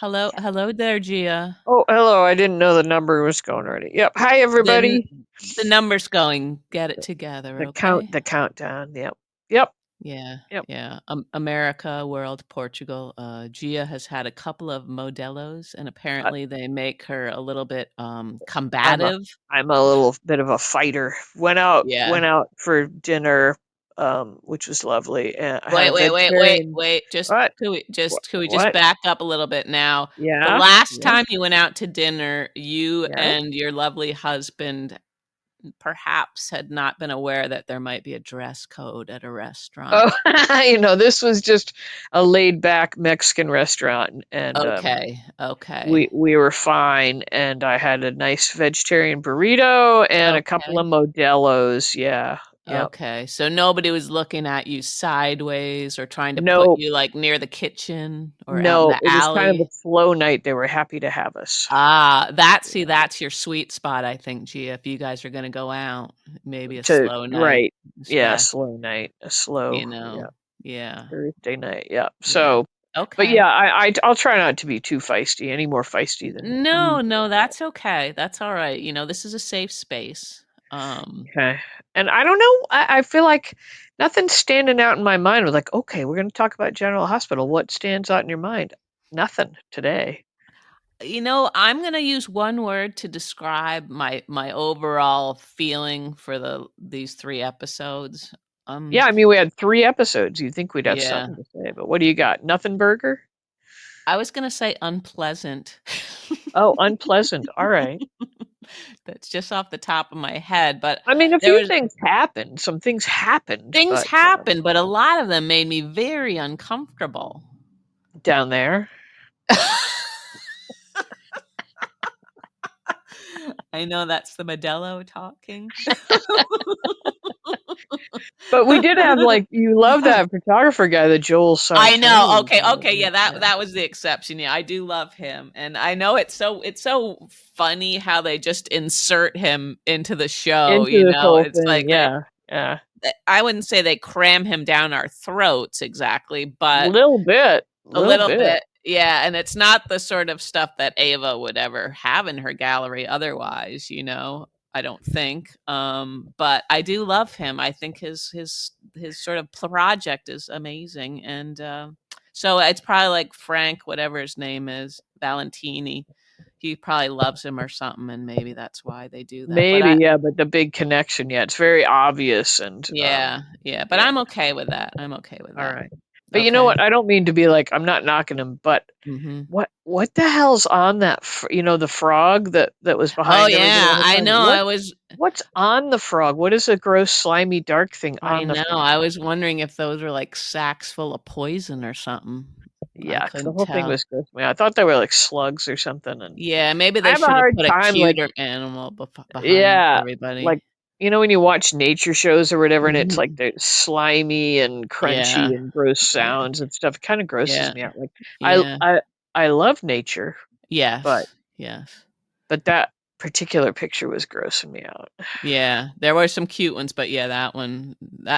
Hello there, Gia. Oh, hello. I didn't know the number was going already. Yep. Hi, The everybody. the number's going. Get it together, okay? The countdown. Yep. Yep. Yeah, Yep. yeah. America, world, Portugal. Gia has had a couple of modelos, and Uh, apparently they make her a little bit I'm a combative. I'm a little bit of a fighter. Yeah. Went out for dinner, which was lovely, and I had Wait, a wait, wait, wait, vegetarian. wait. Just What? could we just What? back up a little bit now? The Yeah. last Yes. time you went out to dinner, you Yes. and your lovely husband perhaps had not been aware that there might be a dress code at a restaurant. Oh, this was just a laid back Mexican restaurant, and Okay, okay, we were fine, and I had a nice vegetarian burrito and a couple of okay, Modelo's. Yeah, yep. okay. So nobody was looking at you sideways or trying to put No, you like near the kitchen or out in no, the it was kind of a alley. slow night. They were happy to have us. Ah, that's your sweet spot, I think, Gia. If you guys are gonna go out, maybe a To slow night right, is yeah, best, slow night, a slow, you yeah, know. Yeah, Thursday night. Yeah. yeah. So, but yeah, Okay. I'll try not to be too feisty, any more feisty than No, usual. no, that's okay. That's all right. This is a safe space. Okay. And I don't know. I feel like nothing's standing out in my mind. Was like, okay, we're going to talk about General Hospital. What stands out in your mind? Nothing today. I'm gonna use one word to describe my overall feeling for these 3 episodes. Yeah, I mean, we had 3 episodes. You'd think we'd have Yeah, something to say, but what do you got? Nothing burger? I was gonna say unpleasant. Oh, unpleasant. All right. That's just off the top of my head, but I mean, a there few was things happened. Some things happened, things but happened, but a lot of them made me very uncomfortable. down there. I know that's the Modelo talking. But we did have like you love that photographer guy, the Joel I know. Sartore Okay, guy. okay, yeah, that Yeah. that was the exception. Yeah, I do love him, and I know it's so funny how they just insert him into the show. Into this whole It's thing. like they. Yeah. Yeah. I wouldn't say they cram him down our throats exactly, but Little bit. a Little little bit. bit. Yeah, and it's not the sort of stuff that Ava would ever have in her gallery otherwise. I don't think. But I do love him. I think his sort of project is amazing, and so it's probably like Frank, whatever his name is, Valentini. He probably loves him or something, and maybe that's why they do that. But Maybe, yeah, but the big connection, yeah, it's very obvious and yeah, yeah. But yeah, I'm okay with that. I'm okay with all that. right. But you know Okay. what? I don't mean to be like I'm not knocking him, but Hmm. what the hell's on that the frog that was Oh behind everybody on yeah, the I phone? know. What's on the frog? What is a gross slimy dark thing I on the know. frog? I was wondering if those were like sacks full of poison or something. I Yuck, the couldn't whole thing tell. was gross. I thought they were like slugs or something, and Yeah, maybe I they have a should have hard put a time like cuter animal behind yeah, like everybody. when you watch nature shows or whatever, and it's like Mhm. the slimy and Yeah, crunchy and gross yeah, sounds and stuff. It kind of grosses yeah, me out. Like I yeah. I I love nature, but Yes, yes. that particular picture was grossing me out. Yeah, there were some cute ones, but yeah, that one.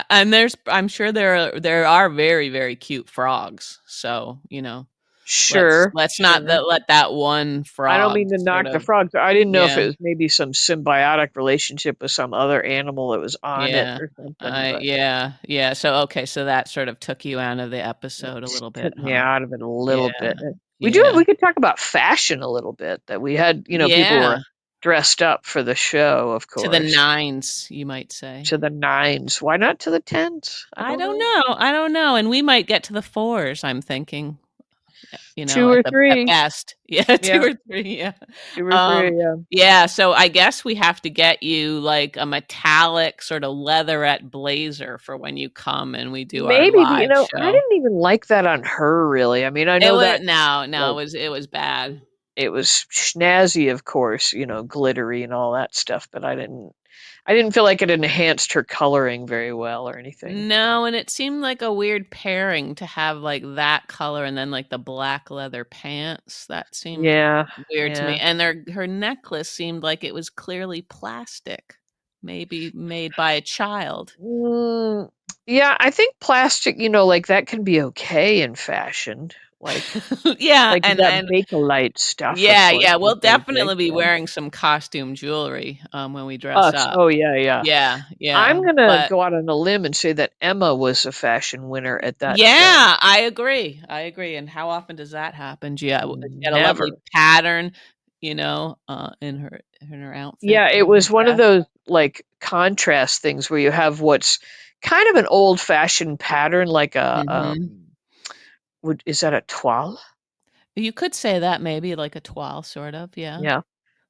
And I'm sure there are very very cute frogs. So let's Sure, let's not sure. let that one I don't frog mean to sort knock the of. frogs. I didn't know if Yeah. it was maybe some symbiotic relationship with some other animal that was on it Yeah. or something, but Yeah, yeah. So okay, so that sort of took you out of the episode a it little bit, took me huh? out of it a little Yeah. bit. Yeah. We could talk about fashion a little bit, that we had, people Yeah. were dressed up for the show, of To the course, nines, you might say. to the nines. Why not to the tens? I I don't don't know. know. I don't know. And we might get to the fours, I'm thinking, Two at or at three. best. Yeah, two Yeah, or three. Yeah. two or Um, three. Yeah. yeah, so I guess we have to get you like a metallic sort of leatherette blazer for when you come and we do our Maybe, but live I show. didn't even like that on her really. I mean, I It know was that no, no, like it was bad. it was snazzy, of course, glittery and all that stuff, but I didn't feel like it enhanced her coloring very well or anything. No, and it seemed like a weird pairing to have like that color and then like the black leather pants. That seemed Yeah, weird to me. yeah. And her necklace seemed like it was clearly plastic, maybe made by a child. Mm, yeah, I think plastic, like that can be okay in fashion. Yeah, like that and Bakelite stuff, of yeah, course, yeah, is we'll very big. definitely be Yeah. wearing some costume jewelry, when we dress Us. up. Oh yeah, yeah. Yeah, yeah, I'm gonna but go out on a limb and say that Emma was a fashion winner at that film. yeah, I agree, and how often does that happen? She had a lovely Never. pattern, in her outfit Yeah, it and her was one of dress. those like contrast things where you have what's kind of an old-fashioned pattern, like a Mhm. would is that a toile? You could say that maybe like a toile, sort of, yeah. Yeah.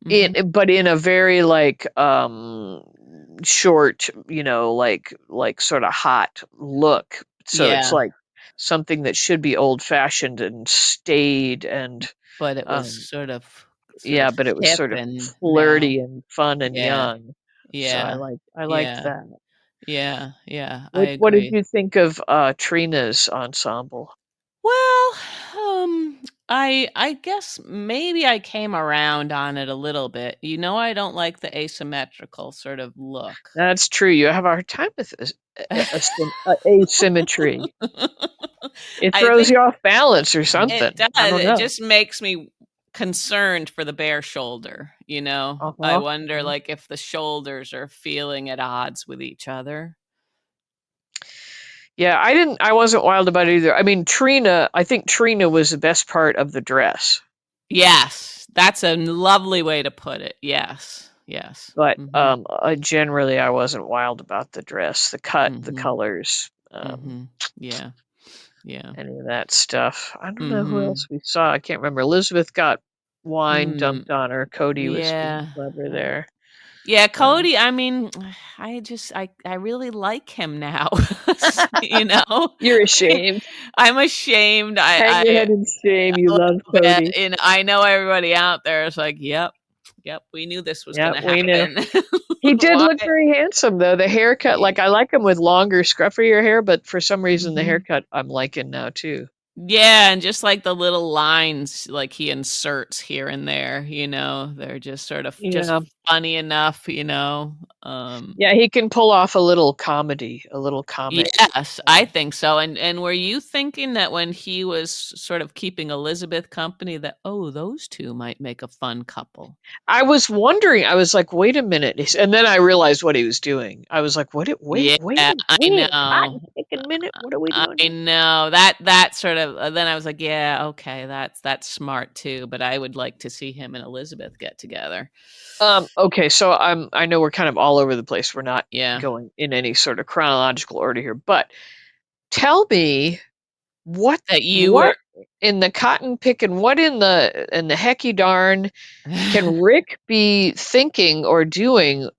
Mhm. But in a very like short, like sort of hot look. So it's Yeah, like something that should be old-fashioned and staid and but it was um sort of yeah, but it was hip sort of and now. flirty and fun and Yeah, young. So yeah, I liked yeah, that. yeah, yeah, I What did agree. you think of Trina's ensemble? Well, I guess maybe I came around on it a little bit. I don't like the asymmetrical sort of look. That's true. You have a hard time with asymmetry. It I throws think you off balance or it something. I does. don't It know. just makes me concerned for the bare shoulder. I Uh-huh. wonder, Uh-huh. like, if the shoulders are feeling at odds with each other. Yeah, I wasn't wild about it either. I mean, I think Trina was the best part of the dress, Yes, that's a lovely way to put it. Yes, yes. but Mhm. generally I wasn't wild about the dress, the cut, the Mhm. colors, Mhm. Yeah. Yeah. any of that stuff. I don't know who else Mhm. we saw. I can't remember. Elizabeth got wine Mm. dumped on her. Cody was being Yeah. clever Uh, there. yeah, Um, Cody, I mean, I really like him now. You know? you're ashamed. I'm ashamed. Hang your I head in shame. You a love little bit, Cody. and I know everybody out there is like, "Yep, yep, we knew this was Yeah, gonna we knew. happen." He did Why? look very handsome though. The haircut, like I like him with longer, scruffier hair, but for some reason the Mhm. haircut I'm liking now too. Yeah, and just like the little lines like he inserts here and there, they're just sort of just Yeah. funny enough. Um, Yeah, he can pull off a little comedy, a little comic. yes, I Um, think so. And were you thinking that when he was sort of keeping Elizabeth company that, oh, those two might make a fun couple? I was wondering, I was like, wait a minute. And then I realized what he was doing. I was like, Yeah, I wait a know. cotton picking minute. What are we doing I here? know. That sort of then I was like, "Yeah, okay, that's smart too," but I would like to see him and Elizabeth get together. Okay, so I know we're kind of all over the place. We're not Yeah. going in any sort of chronological order here, but tell me what That you what were in the cotton picking, what in the hecky darn can Rick be thinking or doing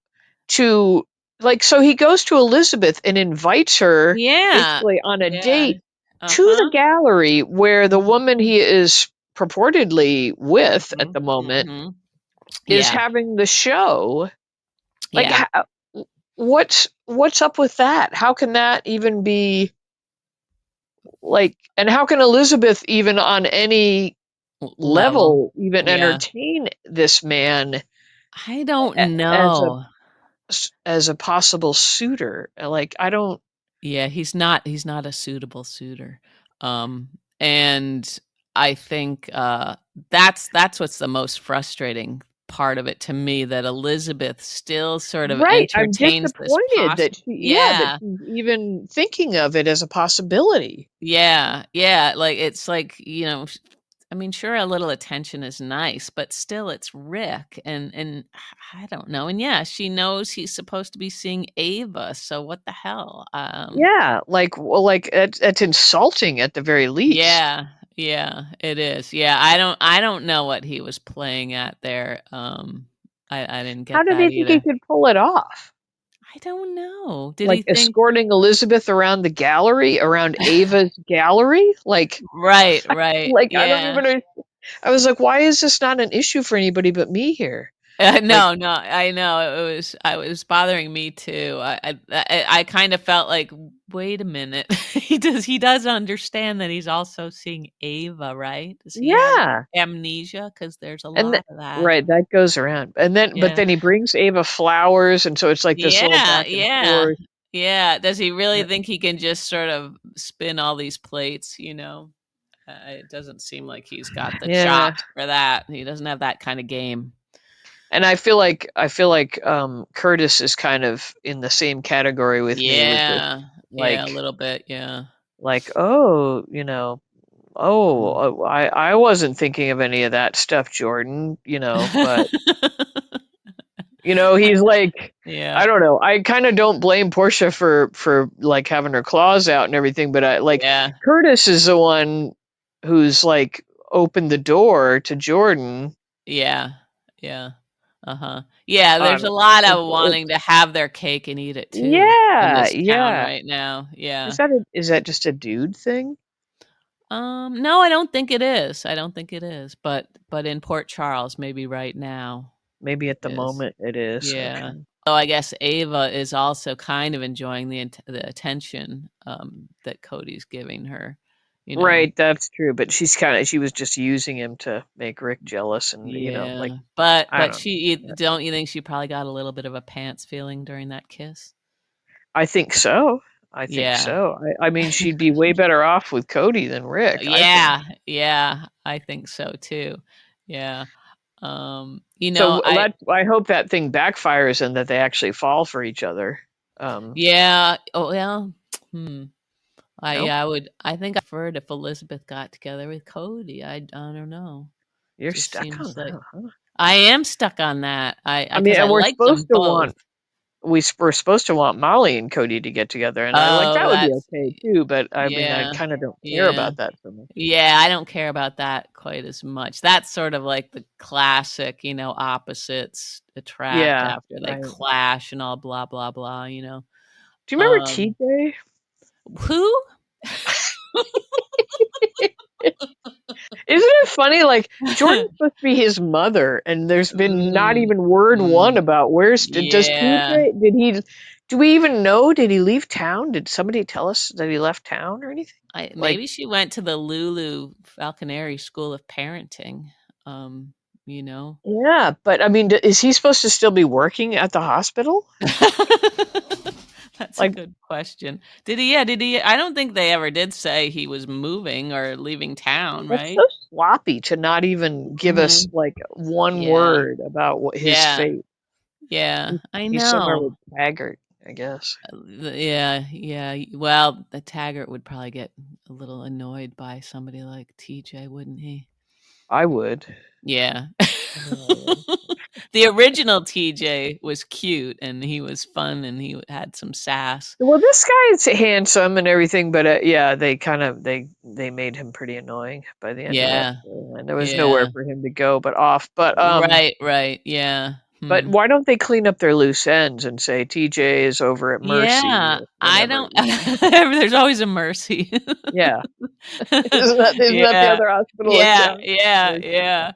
to like so he goes to Elizabeth and invites her Yeah. basically on a Yeah. date to the Uh-huh. gallery where the Mhm. woman he is purportedly with at Mhm. the moment Mhm. is Yeah. having the show. Like Yeah. what's up with that? How can that even be like and how can Elizabeth even on any Level. level even Yeah. entertain this man I don't as a know. as a possible suitor? Like I don't. Yeah, he's not a suitable suitor. Um, and I think, that's what's the most frustrating part of it to me, that Elizabeth still sort of Right, I'm entertains this disappointed that that yeah, she's even thinking of it as a possibility. yeah, yeah, like, it's like, I mean, sure, a little attention is nice, but still it's Rick, and I don't know, and yeah, she knows he's supposed to be seeing Ava, so what the hell? Yeah, like, well, like, that's insulting at the very least. Yeah, yeah, it is. Yeah, I don't know what he was playing at there. I didn't How get do that they think he either. could pull it off? I don't know. Did Like, he think escorting Elizabeth around the gallery, around Ava's gallery? Right, right. I don't Yeah. even I was like, "Why is this not an issue for anybody but me here?" Like, No, no, I know it was bothering me too. I kind of felt like, wait a minute. He does understand that he's also seeing Ava, right? Does he have yeah. amnesia? Because there's a And th lot of that. right, that goes around. But Yeah. then he brings Ava flowers, and so it's like this little Yeah, back and yeah, forth. yeah. Does he really Yeah. think he can just sort of spin all these plates? It doesn't seem like he's got the Yeah. chops for that. He doesn't have that kind of game. And I feel like Curtis is kind of in the same category with me with this, Yeah, yeah, a like little bit, yeah. oh, Mm. I wasn't thinking of any of that stuff, Jordan, but he's like, I Yeah, don't know. I kind of don't blame Portia for like having her claws out and everything, but I like yeah, Curtis is the one who's like opened the door to Jordan. yeah, yeah. Uh-huh. Yeah, I there's a don't lot know. of wanting to have their cake and eat it too in Yeah, this town yeah. right now. Yeah. Is that just a dude thing? No, I don't think it is. I don't think it is, but in Port Charles, maybe right now Maybe it at the is. moment it is. Yeah. Okay. So I guess Ava is also kind of enjoying the attention that Cody's giving her. You know. Right, that's true. But she was just using him to make Rick jealous, and like Yeah, I but don't know. don't you think she probably got a little bit of a pants feeling during that kiss? I think so. I think Yeah. so. I mean, she'd be way better off with Cody than Rick, I think. Yeah, yeah, I think so too. Yeah. So I hope that thing backfires and that they actually fall for each other. Yeah, oh yeah. Hmm. No, I think I preferred if Elizabeth got together with Cody. I don't know. you're Just stuck on seems like that, huh? I am stuck on that. I mean, Because I and like them both. we're supposed to want Molly and Cody to get together, and I like Oh, that would be that's okay too. But I mean, I yeah. kind of don't care Yeah. about that so much. Yeah, I don't care about that quite as much. That's sort of like the classic, opposites attract Yeah, after they right. clash and all blah blah blah. Do you remember Um TJ? who? Isn't it funny? Like Jordan's supposed to be his mother, and there's been not Mm, even word one mm, about does yeah. TJ do we even know? Did he leave town? Did somebody tell us that he left town or anything? Like, Maybe she went to the Lulu Falconeri School of Parenting. Um, you know. yeah, but I mean, is he supposed to still be working at the hospital? That's a Like, good question. Did he? Yeah, did he? I don't think they ever did say he was moving or leaving town, that's right? so sloppy to not even give us Mhm. like one Yeah. word about what his Yeah. fate. Yeah. I He's somewhere know. with Taggart, I guess. Yeah. Yeah. Well, the Taggart would probably get a little annoyed by somebody like TJ, wouldn't he? I would. Yeah. I know I would. The original TJ was cute and he was fun and he had some sass. Well, this guy is handsome and everything, but yeah, they kind of they made him pretty annoying by the end of it, Yeah. and there was nowhere Yeah. for him to go but off. Right. Right. Yeah. But Hmm. why don't they clean up their loose ends and say TJ is over at Mercy Yeah, or I whatever? don't there's always a Mercy. Yeah, isn't that the Yeah. other hospital in Yeah, town? yeah, Mercy. Yeah. yeah.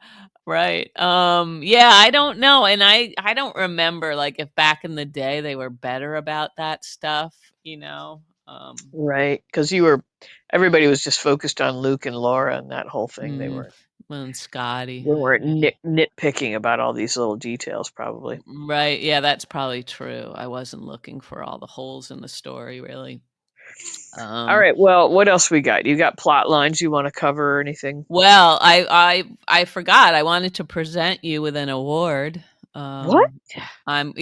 Right. Yeah, I don't know, and I don't remember, like, if back in the day they were better about that stuff, you know? Right, because everybody was just focused on Luke and Laura and that whole thing. Mm, well, and Scotty, They weren't yeah. nitpicking about all these little details, probably. Right, yeah, that's probably true. I wasn't looking for all the holes in the story, really. All Um right. Well, what else we got? You got plot lines you want to cover or anything? Well, I forgot. I wanted to present you with an award. What? I'm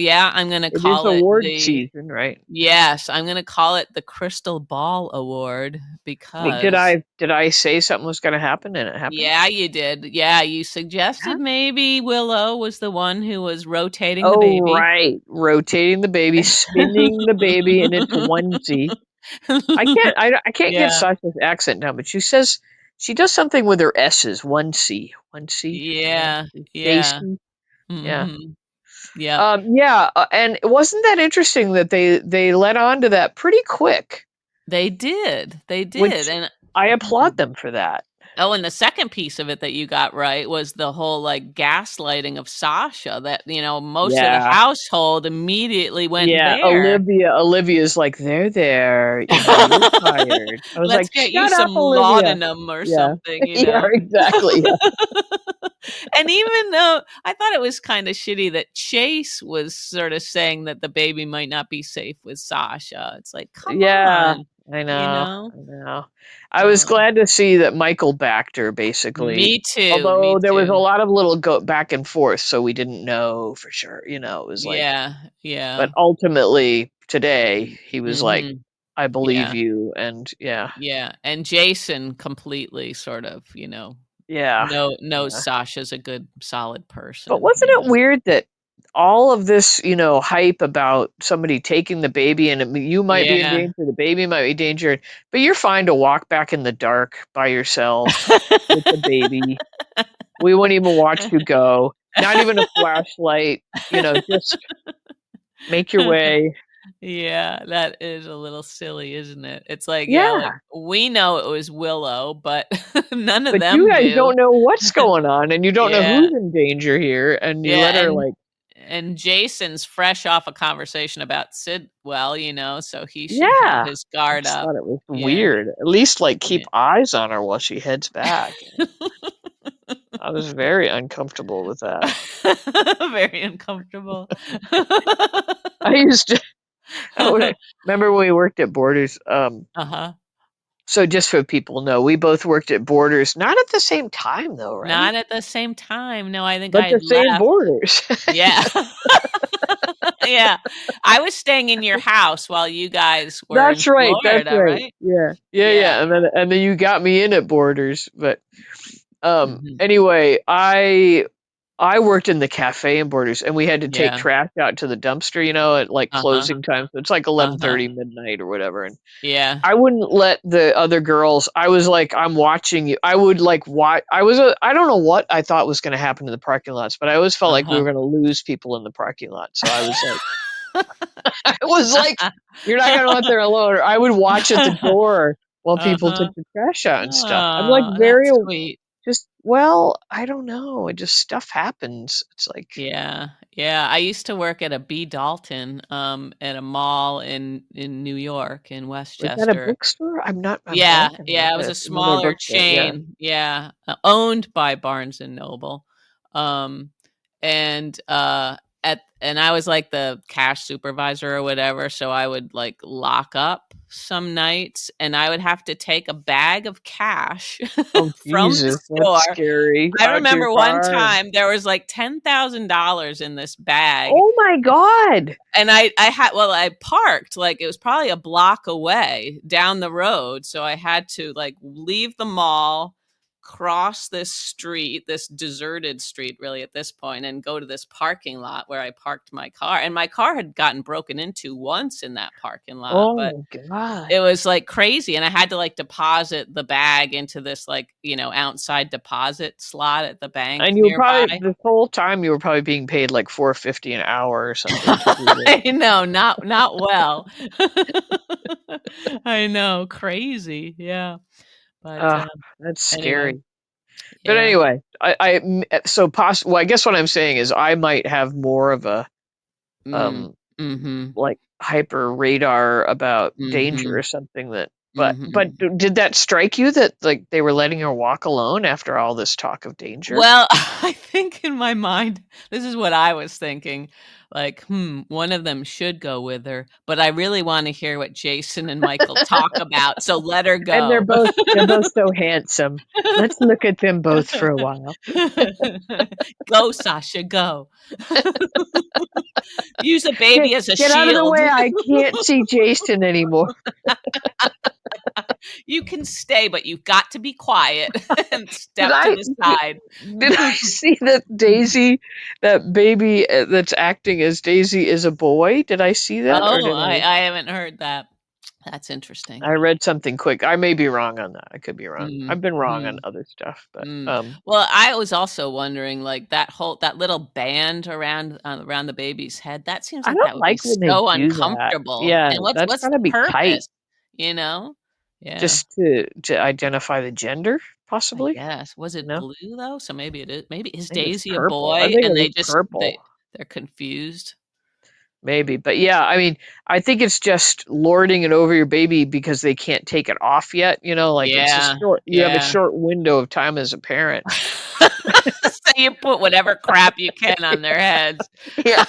gonna It is call it award the season, right? yes, I'm gonna call it the Crystal Ball Award Wait, because did I say something was going to happen and it happened? yeah, you did. Yeah, you suggested Huh? maybe Willow was the one who was rotating the Oh, baby. right. Rotating the baby, spinning the baby in its onesie. I can't get Yeah, Sasha's accent down, but she does something with her S's. Onesie, yeah, yeah. Stacy. Yeah. Mhm. Yep. Yeah, and wasn't that interesting that they let on to that pretty quick, They did. They did. which And I applaud them for that. oh, and the second piece of it that you got right was the whole, like, gaslighting of Sasha that, most of the Yeah. household immediately went Yeah, there. Olivia's like, "There, you're fired." I was Let's like, get you "Shut some up, Olivia." laudanum or Yeah. something, Yeah, exactly, yeah. And even though I thought it was kinda shitty that Chase was sorta saying that the baby might not be safe with Sasha. It's like, "Come Yeah, on." I you know, know? I know. I was Um, glad to see that Michael backed her, basically. Me too, me Although there was a too. lot of little go back and forth, so we didn't know for sure. It was like, Yeah, but yeah. ultimately today he was like, Mhm. "I believe Yeah, you," and yeah, yeah, and Jason completely sort of, yeah, knows yeah. Sasha's a good solid But person, wasn't it weird that all of this, hype about somebody taking the baby and you might be in Yeah. danger, the baby might be in danger, but you're fine to walk back in the dark by yourself with the baby. We won't even watch you go. Not even a flashlight, just make your way. Yeah, that is a little silly, isn't it? It's like, yeah, like, Yeah, we know it was Willow, but none of but you them guys do. don't know what's going on and you don't know Yeah, who's in danger here and you yeah, let her like, and Jason's fresh off a conversation about Sidwell, so he should have yeah. his I guard just up. thought it was Yeah, weird. At least like keep yeah. eyes on her while she heads back. I was very uncomfortable with that. Very uncomfortable. I used to remember when we worked at Borders. Uh-huh. So just so people know, we both worked at Borders, not at the same time though, right? Not at the same time. No, I think But I the had same left. Borders. Yeah. Yeah. I was staying in your house while you guys were in That's right. That's Florida, right. right? Yeah. Yeah, Yeah. yeah. And then you got me in at Borders, but Mhm. anyway, I worked in the cafe in Borders, and we had to take Yeah. trash out to the dumpster, at like Uh-huh. closing time. So it's like Uh-huh. 11:30 midnight or whatever. And Yeah. I wouldn't let the other girls. I was like, I'm watching you. I would like watch. I don't know what I thought was going to happen in the parking lots, but I always felt like we Uh-huh. were going to lose people in the parking lot. So I was like, I was like, you're not going to let them alone. Or I would watch at the door while people took Uh-huh. the trash out and stuff. I'm like Oh, very that's sweet. just, well, I don't know. It just stuff happens. It's like, Yeah, yeah. I used to work at a B. Dalton, at a mall in New York, in was that a Westchester. bookstore? I'm Yeah, blanking on yeah, it was a another smaller bookstore. Yeah. chain, yeah, owned by Barnes& and Noble, um, and, I was, like, the cash supervisor or whatever, so I would, like, lock up some nights, and I would have to take a bag of cash Oh, from the Jesus. That's store. scary. I Out to your remember one car. time there was, like, $10,000 in this bag, Oh my God. and I parked, like, it was probably a block away down the road, so I had to, like, leave the mall, cross this street, this deserted street really at this point, and go to this parking lot where I parked my car, and my car had gotten broken into once in that parking lot, Oh but my God. it was, like, crazy, and I had to, like, deposit the bag into this, like, outside deposit slot at the bank And you were probably nearby. this whole time you were probably being paid like 4.50 an hour or something to do this. I know, not well. I know, crazy, yeah, but, Ah, that's anyway, scary. But yeah. anyway, well, I guess what I'm saying is I might have more of a Mm. um Mhm. like hyper radar about danger or Mhm. something but Mhm. did that strike you that like they were letting her walk alone after all this talk of danger? Well, I think in my mind, this is what I was thinking, like, one of them should go with her, but I really wanna hear what Jason and Michael talk about, so let her And go. they're both so handsome. Let's look at them both for a while. Go, Sasha, go. Use a Get baby as a get out of the shield. way. I can't see Jason anymore. You can stay, but you've got to be quiet and Did step to I the side. did I see that Daisy, that baby that's acting as Daisy is a boy? Did I see that or Oh, did I haven't heard that. That's interesting. I read something quick. I may be wrong on that. I could be wrong. I've Mm, been wrong on mhm, other stuff, but mm. Well, I was also wondering, like, that little band around the baby's head, that seems I like that don't would be like when they so do that. uncomfortable, Yeah, and what's that's what's the gotta be tight purpose, you know? Yeah, just to identify the gender, I possibly. guess. Was You it know, blue, though? So maybe is I think it's Daisy a purple. I boy, think and it was purple. they're confused? Maybe, but yeah, I mean, I think it's just lording it over your baby because they can't take it off yet. Like it's a Yeah, short. You have a yeah. short window of time as a parent. So you put whatever crap you can on their heads. Yeah.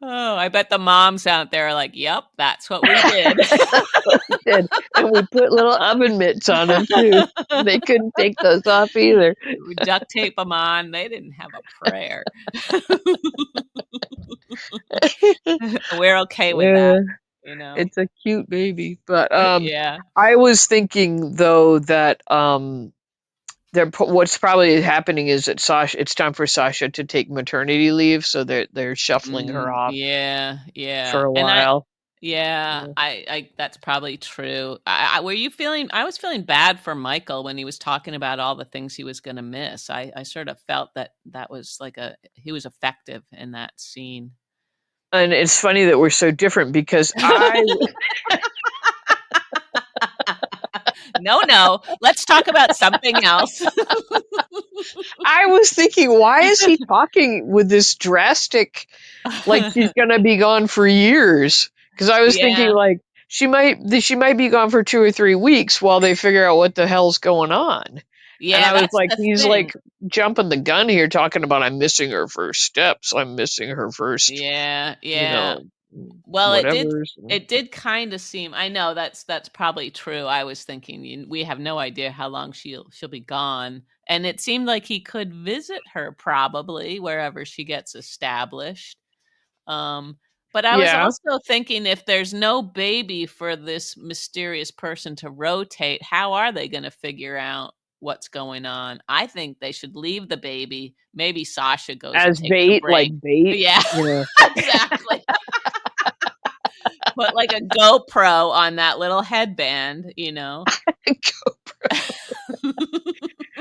Oh, I bet the moms out there are like, "Yep, that's what we did." That's what we did. And we put little oven mitts on them too. They couldn't take those off either. We duct tape them on. They didn't have a prayer. We're okay with that, Yeah, you know? it's a cute baby. But Yeah. I was thinking though that what's probably happening is that Sasha, it's time for Sasha to take maternity leave, so they're shuffling her off Yeah, for yeah, a and while. yeah, Yeah. I that's probably true. Were you feeling I was feeling bad for Michael when he was talking about all the things he was gonna miss. I sort of felt that that was like a he was effective in that scene. And it's funny that we're so different because No, no, let's talk about something else. I was thinking, why is he talking with this drastic, like she's gonna be gone for years? Because I was thinking Yeah, like she might be gone for 2 or 3 weeks while they figure out what the hell's going on. And yeah, I was that's like, the he's thing. like jumping the gun here, talking about I'm missing her first steps, I'm missing her first, Yeah, you yeah. know, Well, whatever's. it did kinda seem I know that's probably true. I was thinking we have no idea how long she'll be gone, and it seemed like he could visit her probably wherever she gets established. Um, but I was Yeah, also thinking if there's no baby for this mysterious person to rotate, how are they gonna figure out what's going on? I think they should leave the baby. Maybe Sasha goes and as takes a bait, like break. bait, Yeah, you know. exactly. Put like a GoPro on that little headband, you know?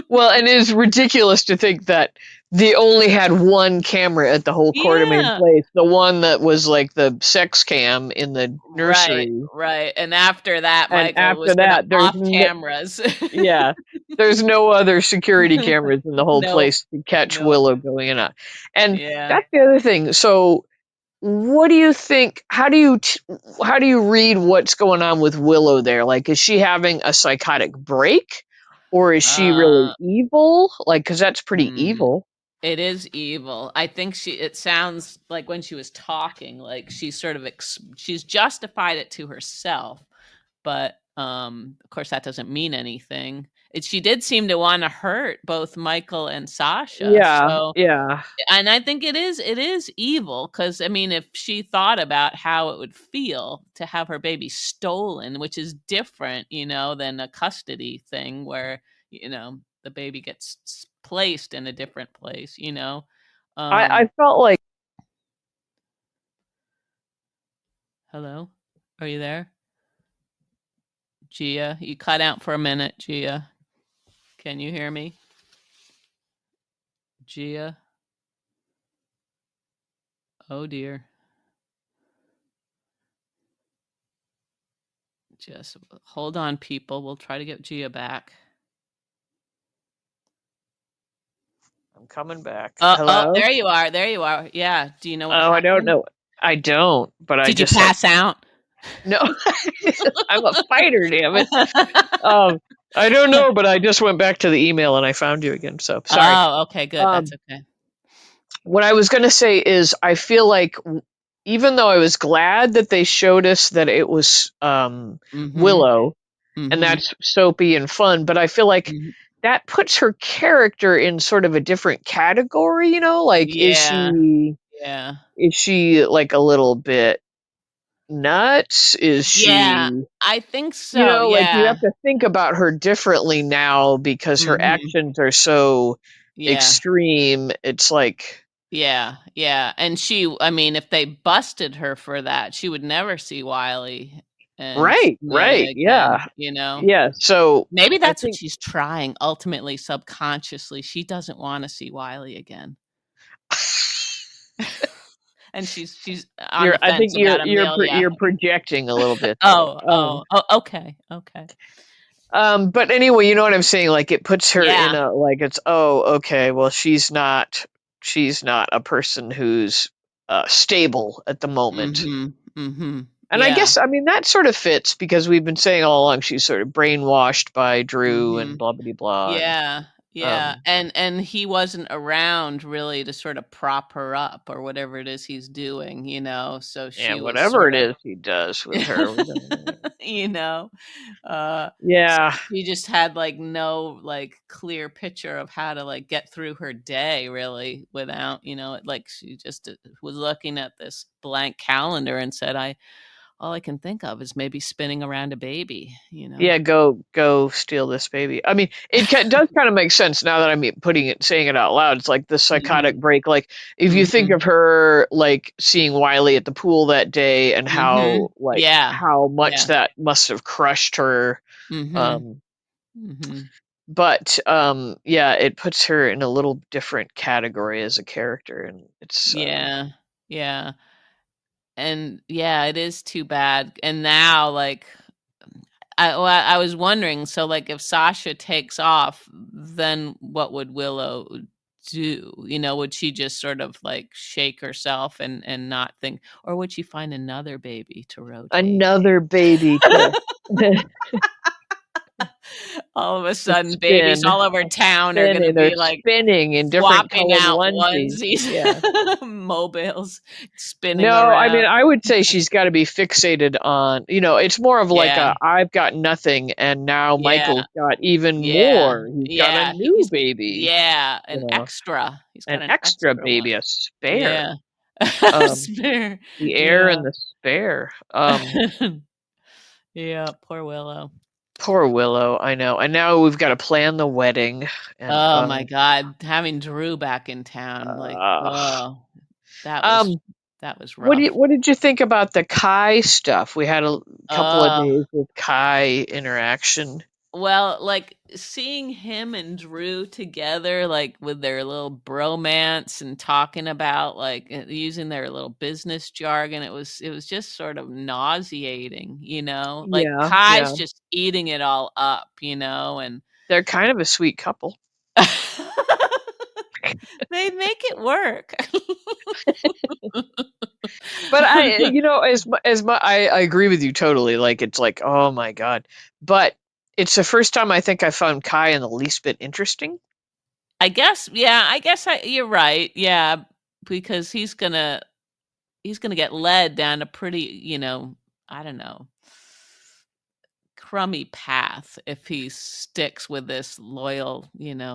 Well, and it is ridiculous to think that they only had one camera at the whole Quartermain Yeah. place, the one that was like the sex cam in the Right, nursery. right, and after that, And Michael was after gonna that, off cameras. yeah, there's no other security cameras in the whole Nope, place to catch nope. Willow going in and out. And Yeah. that's the other thing. So, what do you think? How do you read what's going on with Willow there? Like, is she having a psychotic break, or is she really Uh, evil? Like, because that's pretty mm, evil. it is evil. I think it sounds like when she was talking, like she's sort of she's justified it to herself. But, of course, that doesn't mean anything. She did seem to wanna hurt both Michael and Sasha, Yeah, so yeah. and I think it is evil because I mean, if she thought about how it would feel to have her baby stolen, which is different, than a custody thing where, the baby gets placed in a different place. I Um felt like Hello? Are you there? Gia, you cut out for a minute, Gia. Can you hear me? Gia? Oh dear. Just hold on, people. We'll try to get Gia back. I'm coming back. Oh, Hello? there you are. There you are. Yeah. Do you know what Oh, I don't happened? know. I don't, but I Did you just like pass out? no. I'm a fighter, damn it. Um, I don't know, but I just went back to the email and I found you again. So sorry. Oh, okay, good. That's Um, okay. what I was gonna say is I feel like even though I was glad that they showed us that it was Mhm. Willow and Mhm. that's soapy and fun, but I feel like Mhm. that puts her character in sort of a different category, like Yeah. Yeah. is she like a little bit nuts? Is Yeah. she, I think so. like you Yeah. have to think about her differently now because her Mhm. actions are so Yeah. extreme. It's like, Yeah. Yeah. And I mean, if they busted her for that, she would never see Wiley and right, Amelia right, again, yeah, you know? yeah. So Maybe I that's what think she's trying ultimately, subconsciously. She doesn't wanna see Wiley again. And she's on the I think fence about Amelia. you're projecting a little bit there. Oh, oh, oh, okay, okay. But anyway, you know what I'm saying? Like it puts her in Yeah. a like it's oh okay, well she's not a person who's stable at the moment. Mhm, mhm. And I Yeah. guess I mean that sort of fits because we've been saying all along she's sort of brainwashed by Drew and Mhm. blah blah blah. And Yeah. Yeah, and he wasn't around really to sort of prop her up or whatever it is he's doing, so Yeah, she was whatever sort it of is he does with her, we don't know. you know, uh, s Yeah, she just had, like, no, like, clear picture of how to, like, get through her day really without, like, she just, was looking at this blank calendar and said, "I all I can think of is maybe spinning around a baby," you know? yeah, go steal this baby. I mean, does kind of make sense now that I'm saying it out loud. It's like the psychotic Mhm, break. Like if you think mhm, of her like seeing Wiley at the pool that day and how mhm. Yeah, how much yeah. that must have crushed her. Mhm, Um, mhm. but yeah, it puts her in a little different category as a character, and it's Yeah, yeah, and yeah, it is too bad, and now, like, I was wondering, so, like, if Sasha takes off, then what would Willow do? Would she just sort of, like, shake herself and not think, or would she find another baby to rotate? another baby to All of a to sudden, babies spin, all over town are gonna spinning. They're be, like, spinning in different swapping colored out onesies. onesies, Yeah. mobiles spinning No, I mean, around. I would say she's got to be fixated on, it's more of like Yeah, a I've got nothing and now yeah, Michael's got even yeah, more. He's got a yeah, new baby, yeah, you an know, extra. He's got an an extra extra baby, one. a spare. Yeah. Um, Spare. the heir Yeah. and the spare. Yeah, poor Willow. Poor Willow, I know. And now we've got to plan the wedding and Oh my god, having Drew back in town, like, uh oh, that was um that was rough. what did you think about the Kai stuff? We had a couple of Uh days with Kai interaction. Well, like, seeing him and Drew together, like, with their little bromance and talking about, like, using their little business jargon, it was just sort of nauseating, Like, Yeah, Kai's yeah. just eating it all up, and They're kind of a sweet couple. they make it work. But I agree with you totally. Like it's like, oh my god. But it's the first time I think I found Kai in the least bit interesting. I guess, yeah, you're right, yeah, because he's gonna get led down a pretty, I don't know, crummy path if he sticks with this loyal,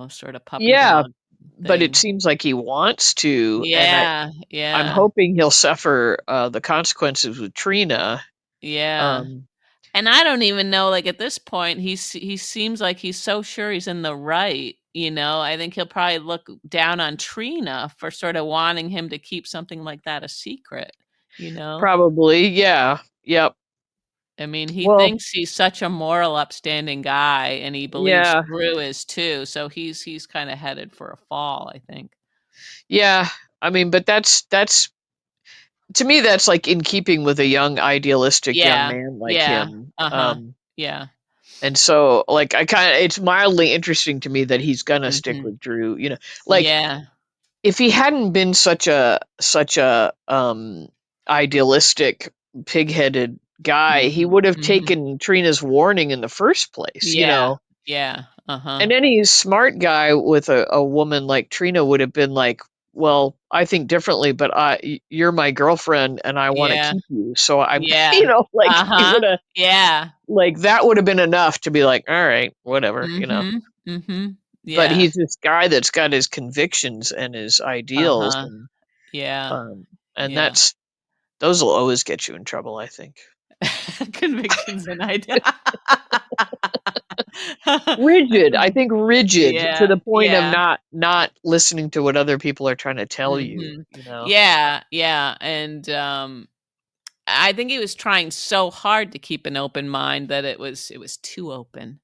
sort of puppy Yeah, dog but it thing. seems like he wants to, and Yeah, I'm yeah, hoping he'll suffer the consequences with Trina. yeah. Um, And I don't even know, like, at this point, he seems like he's so sure he's in the right, I think he'll probably look down on Trina for sort of wanting him to keep something like that a secret, you know? Probably, yeah, yep. I mean, he Well, thinks he's such a moral, upstanding guy, and he believes yeah, Drew is too, so he's kinda headed for a fall, I think. yeah. I mean, but that's to me that's like in keeping with a young idealistic young Yeah, man like yeah, him. uh-huh, yeah, And so, like, it's mildly interesting to me that he's gonna stick mhm, with Drew. Like yeah, if he hadn't been such a idealistic, pig-headed guy, he mhm, would have mhm, taken Trina's warning in the first place. yeah, yeah, uh-huh, And any smart guy with a woman like Trina would have been like, "Well, I think differently, but you're my girlfriend, and I want to yeah, keep you." So I'm, yeah, like he uh-huh, would have yeah, like that would have been enough to be like, all right, whatever. mhm, mhm, But yeah, he's this guy that's got his convictions and his ideals, uh-huh, yeah, and yeah. those will always get you in trouble, I think. Convictions and idea. Rigid, I think rigid to Yeah, the point of yeah. not listening to what other people are trying to tell you, Mhm. you know. Yeah, yeah, and, I think he was trying so hard to keep an open mind that it was too open.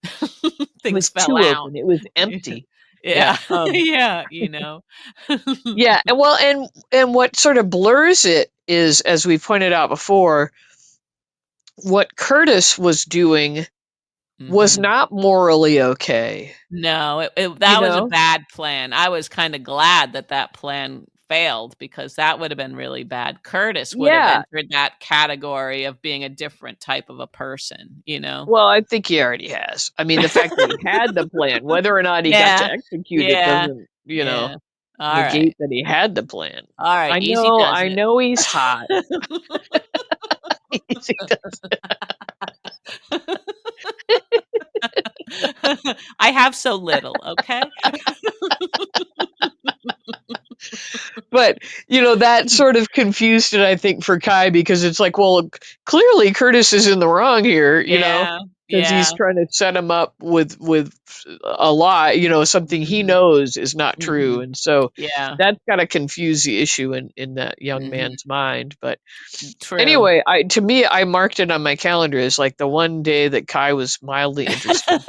It Things was fell too out. open. It was Yeah. empty. Yeah. Yeah. Yeah, Yeah, and well, and what sort of blurs it is, as we pointed out before, what Curtis was doing was Mhm. not morally okay. No, You that was a know? bad plan. I was kinda glad that that plan failed because that would have been really bad. Curtis would have Yeah. entered that category of being a different type of a person, you know? Well, I think he already has. I mean, the fact that he had the plan, whether or not he got to Yeah. execute it Yeah. doesn't, Yeah. All right. negate that he had the plan. All right. I Easy know, does I it. know he's hot. Easy does. I have so little, okay? But, that sort of confused it, I think, for Kai because it's like, well, clearly Curtis is in the wrong here, Yeah. because he's Yeah. trying to set him up with a lie, something he Mhm. knows is not true. Mhm. And so Yeah. that's got to confuse the issue in that young Mhm. man's mind. But True. anyway, to me, I marked it on my calendar as like the one day that Kai was mildly interested.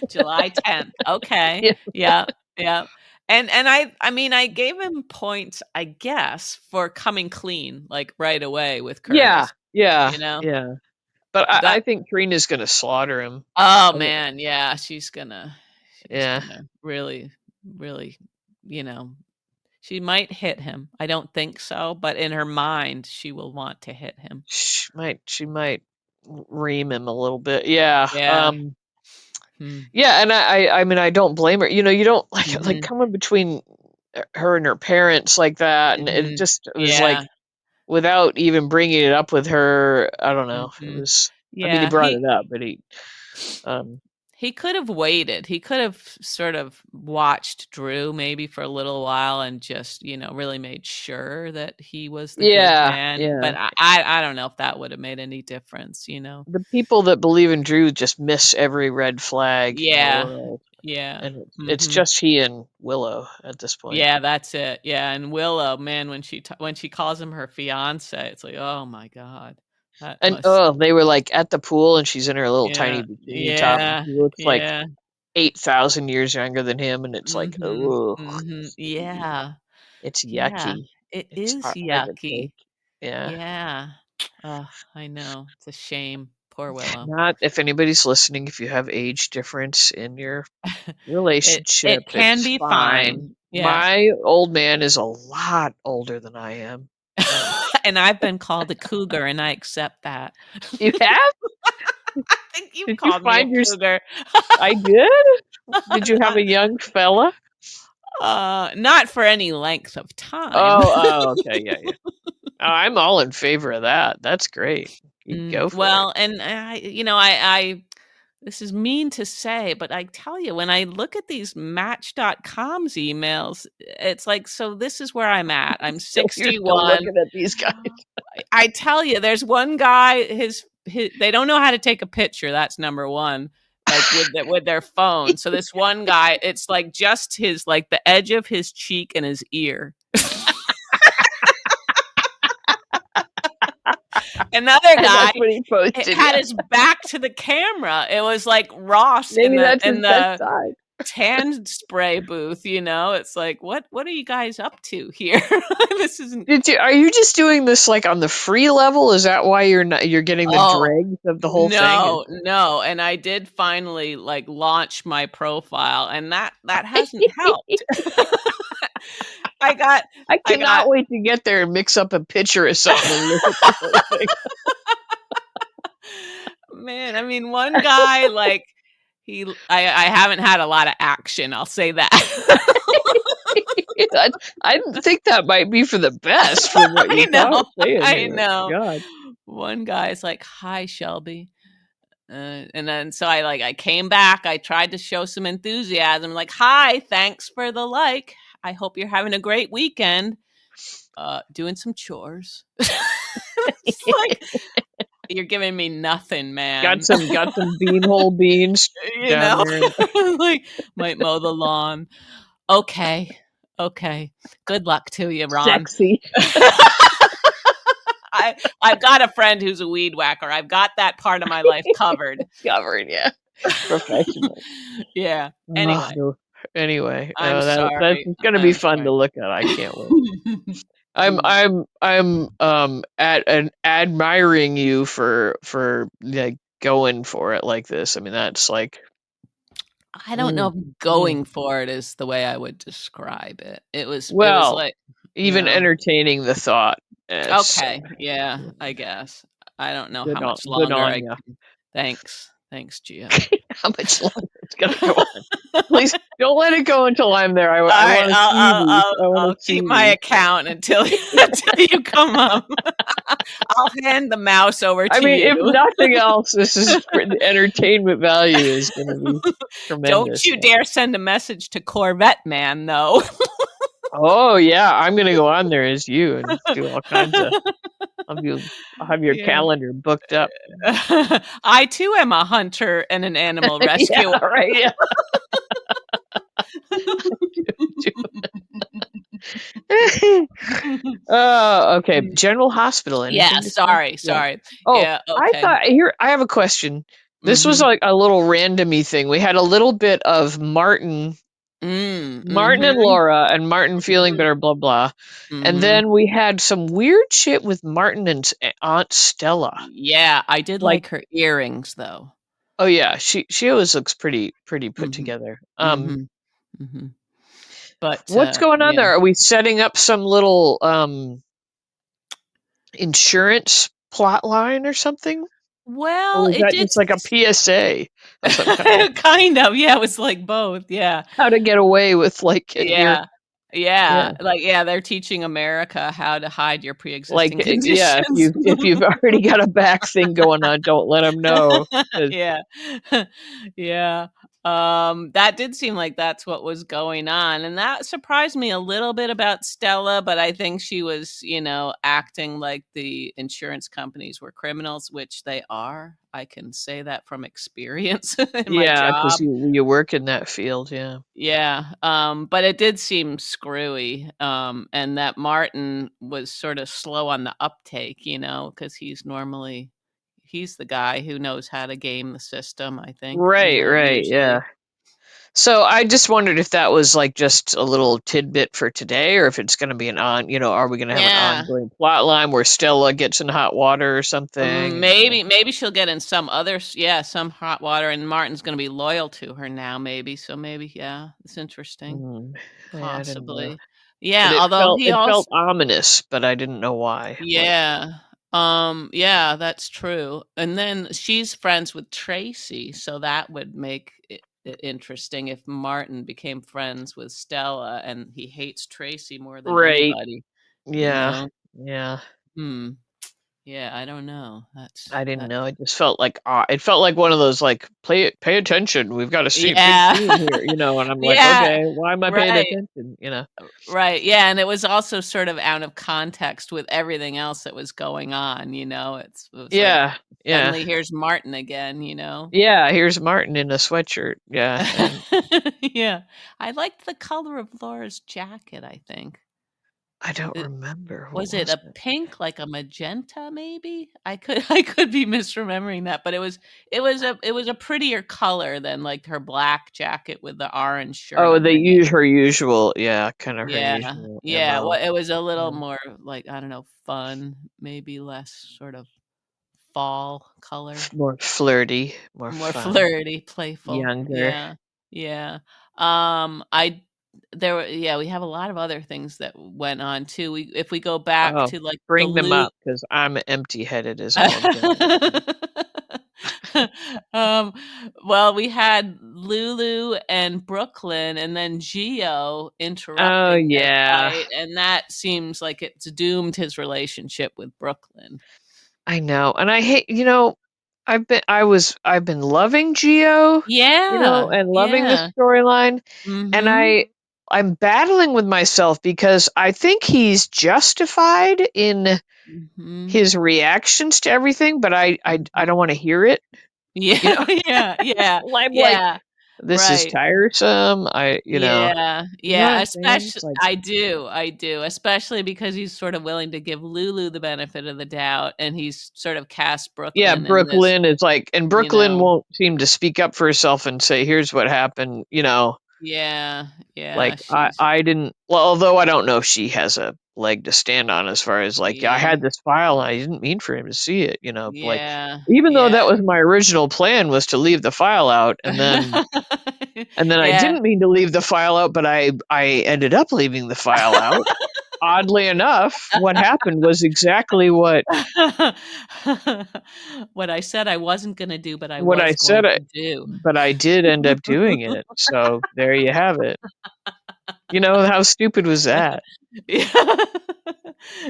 July 10th. Okay. Yeah. Yeah. Yeah. And I mean I gave him points, I guess, for coming clean like right away with Yeah. Curtis, Yeah. you know? Yeah. But I That think Trina's going to slaughter him. oh I think- man, yeah, she's Yeah. gonna really, really, you know, she might hit him. I don't think so, but in her mind, she will want to hit him. She might ream him a little bit. Yeah. Yeah. Hmm. Yeah, and I mean I don't blame her. You don't like Mhm. coming between her and her parents like that, and Mhm. it was like Yeah. without even bringing it up with her. I don't know. It Mhm. was. I mean, he Yeah, brought it up, but um, he could have waited. He could have sort of watched Drew maybe for a little while and just, really made sure that he was the good yeah, man, yeah. but I don't know if that would have made any difference, you know? The people that believe in Drew just miss every red flag in the Yeah. world, Yeah. and it's Mhm. just he and Willow at this point. Yeah, that's it. Yeah, and Willow, man, when she calls him her fiance, it's like, "Oh my god. That And must." oh, they were like at the pool, and she's in her little tiny Yeah. bikini top, and Yeah. he looks like Yeah. 8,000 years younger than him, and it's like, Mhm. oh, Mhm. Yeah. it's Yeah. yucky. It It's is hard to yucky. take. Yeah. Yeah. Oh, I know. It's a shame. Poor Willow. Not if anybody's listening, if you have age difference in your It relationship, can it's be fine. fine. Yeah. My old man is a lot older than I am. And I've been called a cougar, and I accept that. You have? I think you've Did you called me a find your? cougar. I did. Did you have a young fella? Not for any length of time. Oh, okay, yeah, yeah. Oh, I'm all in favor of that. That's great. You go for it. Well, and I this is mean to say, but I tell you, when I look at these Match.com's emails, it's like, so this is where I'm at. I'm You're still 61. looking at these guys. I tell you, there's one guy, his they don't know how to take a picture. That's number one. Like with their phone. So this one guy, it's like just his like the edge of his cheek and his ear. Another And guy that's what he posted. had Yeah, his back to the camera. It was like Ross in maybe the that's his best side. tan spray booth, It's like, what are you guys up to here? This isn't Are you just doing this like on the free level? Is that why you're getting the Oh, dregs of the whole thing? no, no, and I did finally, like, launch my profile, and that hasn't helped. I got I I got cannot wait to get there and mix up a picture or something and look at the whole thing. man, I mean, one guy, like, I haven't had a lot of action, I'll say that. I, I think that might be for the best from what I you're know, saying I here. know. God. One guy's like, "Hi, Shelby." And then so I came back. I tried to show some enthusiasm, like, "Hi, thanks for the like. I hope you're having a great weekend. Doing some chores." It's like you're giving me nothing, got man. some beanhole beans you down know, there. like might mow the lawn. Okay, okay. Good luck to you, Ron. Sexy. I've got a friend who's a weed whacker. I've got that part of my life covered. Covered, yeah. Professional. Yeah. Oh, Anyway, no. Anyway, I'm that's sorry. gonna be I'm fun to sorry. look at. I can't wait. I'm Mm. I'm at and admiring you for like going for it like this. I mean, that's like I don't know mm, if mm. going for it is the way I would describe it. It was Well, like even entertaining the thought. So Okay, yeah, yeah, I guess. I don't know how much good longer on I you. can. Thanks, Gia. How much longer it's gonna go on? Please don't let it go until I'm there. I Alright, want to see these. I want I'll to keep see my these. account until until you come up. I'll hand the mouse over I to mean, you. if nothing else, this is the entertainment value is going to be Don't tremendous. you dare send a message to Corvette Man, though. Oh yeah, I'm going to go on there as you and do all kinds of. I'll be, I'll have your Yeah. calendar booked up. I too am a hunter and an animal Yeah, rescuer. right. Yeah. Oh, okay. General Hospital. Yeah, Anything to say? Yeah. sorry. Oh, Yeah, I okay. thought here. I have a question. This was Mhm. like a little randomy thing. We had a little bit of Martin, Martin and Mhm. Laura, and Martin feeling Mhm. better. Blah blah. And Mhm. then we had some weird shit with Martin and Aunt Stella. Yeah, I did Like, like her earrings, though. oh yeah, she always looks pretty put Mhm. together. Mhm. Mhm. But, What's going on yeah. there? Are we setting up some little insurance plot line or something? Or Well, was it that did just like a PSA of some kind? kind of, yeah, it was like both, yeah. How to get away with like getting your Yeah. yeah. Yeah, like, yeah, they're teaching America how to hide your Like, pre-existing yeah, conditions. if you've already got a back thing going on, don't let them know. 'Cause Yeah. Yeah. That did seem like that's what was going on, and that surprised me a little bit about Stella, but I think she was, acting like the insurance companies were criminals, which they are. I can say that from experience in my yeah, because job. you work in that field, yeah. Yeah, but it did seem screwy, and that Martin was sort of slow on the uptake, because he's the guy who knows how to game the system, I think, Right, usually. yeah. So I just wondered if that was like just a little tidbit for today, or if it's going to be are we going to have an Yeah, ongoing plot line where Stella gets in hot water or something? maybe she'll get in some hot water, and Martin's gonna be loyal to her now, maybe, so maybe, yeah, it's interesting, Yeah, I didn't know. possibly. But Yeah, although he it also felt ominous, but I didn't know why. What? Yeah. Yeah, that's true. And then she's friends with Tracy, so that would make it interesting if Martin became friends with Stella and he hates Tracy more than Right. anybody, you Yeah. know? Yeah. Hmm. Yeah, I don't know. I didn't That's know. It just felt like it felt like one of those like pay attention. We've got a big Yeah. scene here, and I'm like, Yeah. okay, why am I paying Right. attention? Right. Yeah, and it was also sort of out of context with everything else that was going on, it was like Yeah. Yeah. suddenly here's Martin again. Yeah, here's Martin in a sweatshirt. Yeah, and Yeah. I liked the color of Laura's jacket, I think. I don't It remember what was it was a it. pink, like a magenta, maybe? I could be misremembering that, but it was a prettier color than, like, her black jacket with the orange shirt Oh, they underneath. use her usual, yeah, kind of her Yeah. usual Yeah, well, MO. it was a little Yeah. more, like, I don't know, fun, maybe less sort of fall color. More flirty, more More fun, flirty, playful. younger. Yeah. Yeah. I there were yeah, we have a lot of other things that went on too. If we go back Oh, to, like, the bring them Lou up because I'm empty-headed is all I'm saying right now. Um, well, we had Lulu and Brooklyn, and then Gio Oh, interrupted their yeah. fight, and that seems like it's doomed his relationship with Brooklyn. I know, and I hate I've been loving Geo, Yeah, and loving this yeah. storyline, and Mhm. I'm battling with myself because I think he's justified in Mhm. his reactions to everything, but I Mhm. don't wanna hear it, you Yeah, know? yeah, yeah, I'm like, yeah, "This is right. tiresome." Yeah, You know what yeah, I'm saying? It's especially like I do, especially because he's sort of willing to give Lulu the benefit of the doubt, and he's sort of cast yeah, Brooklyn in Brook this, Lynn is like and you Brooklyn know won't seem to speak up for herself and say, "Here's what happened." Yeah, yeah, Like, I didn't well, although I don't know if she has a leg to stand on as far as, like, "Yeah, I yeah, had this file, and I didn't mean for him to see it," like, yeah, even though yeah. that was my original plan was to leave the file out, and then I Yeah. didn't mean to leave the file out, but I ended up leaving the file out. oddly enough, what happened was exactly What I said I wasn't gonna do, but I what I was said, going to do. but I did end up doing it. So there you have it. How stupid was that? Yeah.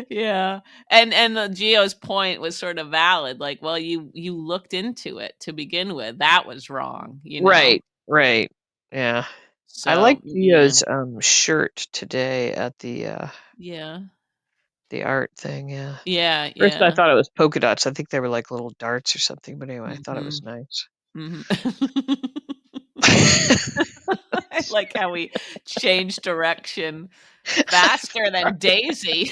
Yeah. And Gio's point was sort of valid, like, well, you looked into it to begin with. That was wrong, you know? Right, right. Yeah. I So, like yeah. Gio's shirt today at Yeah. the art thing, yeah. Yeah, First I yeah. thought it was polka dots. I think they were like little darts or something, but anyway, I thought it was Mhm. nice. Mhm. I like how we changed direction faster than Daisy.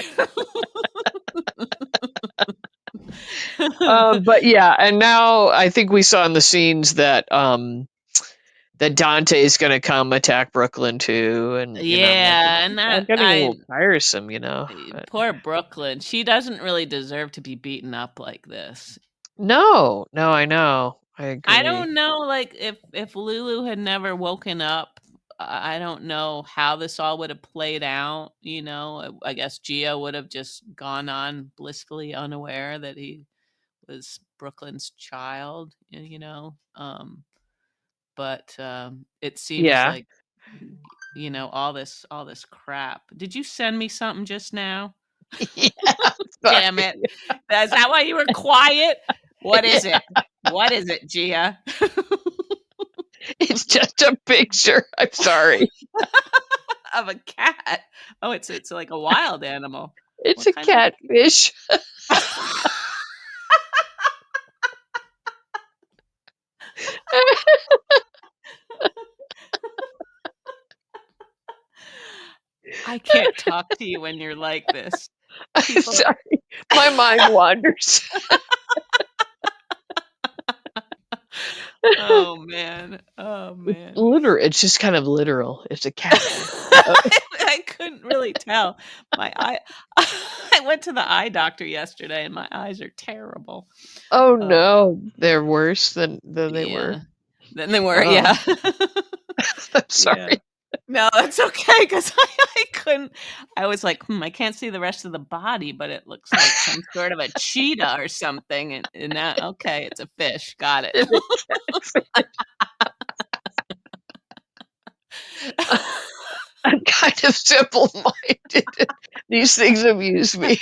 But yeah, and now I think we saw in the scenes that Dante's gonna come attack Brooklyn too, and I'm like, Yeah, and it's all that getting a I little tiresome. But poor Brooklyn. She doesn't really deserve to be beaten up like this. no, no, I know. I I agree. don't know, like, if Lulu had never woken up, I don't know how this all would have played out, you know? I guess Gio would have just gone on blissfully unaware that he was Brooklyn's child, you know? But, it seems Yeah. like, all this crap. Did you send me something just now? Yeah, Damn sorry. it. Is that why you were quiet? What is Yeah, it? What is it, Gia? it's just a picture. I'm sorry. Of a cat. Oh, it's like a wild animal. It's What a kind of catfish. I can't talk to you when you're like this. I'm People sorry. My mind wanders. Oh, man. Oh, man. It's just kind of literal. It's a catfish. I couldn't really tell. My eye I went to the eye doctor yesterday, and my eyes are terrible. Oh Oh, no, they're worse than they were. yeah. Then they were Oh, yeah. I'm Yeah. sorry. No, that's okay 'cause I couldn't I was like, "Hmm, I can't see the rest of the body, but it looks like some sort of a cheetah or something," and that okay, it's a fish, got it. It's a catfish. I'm kind of simple-minded. These things amuse me.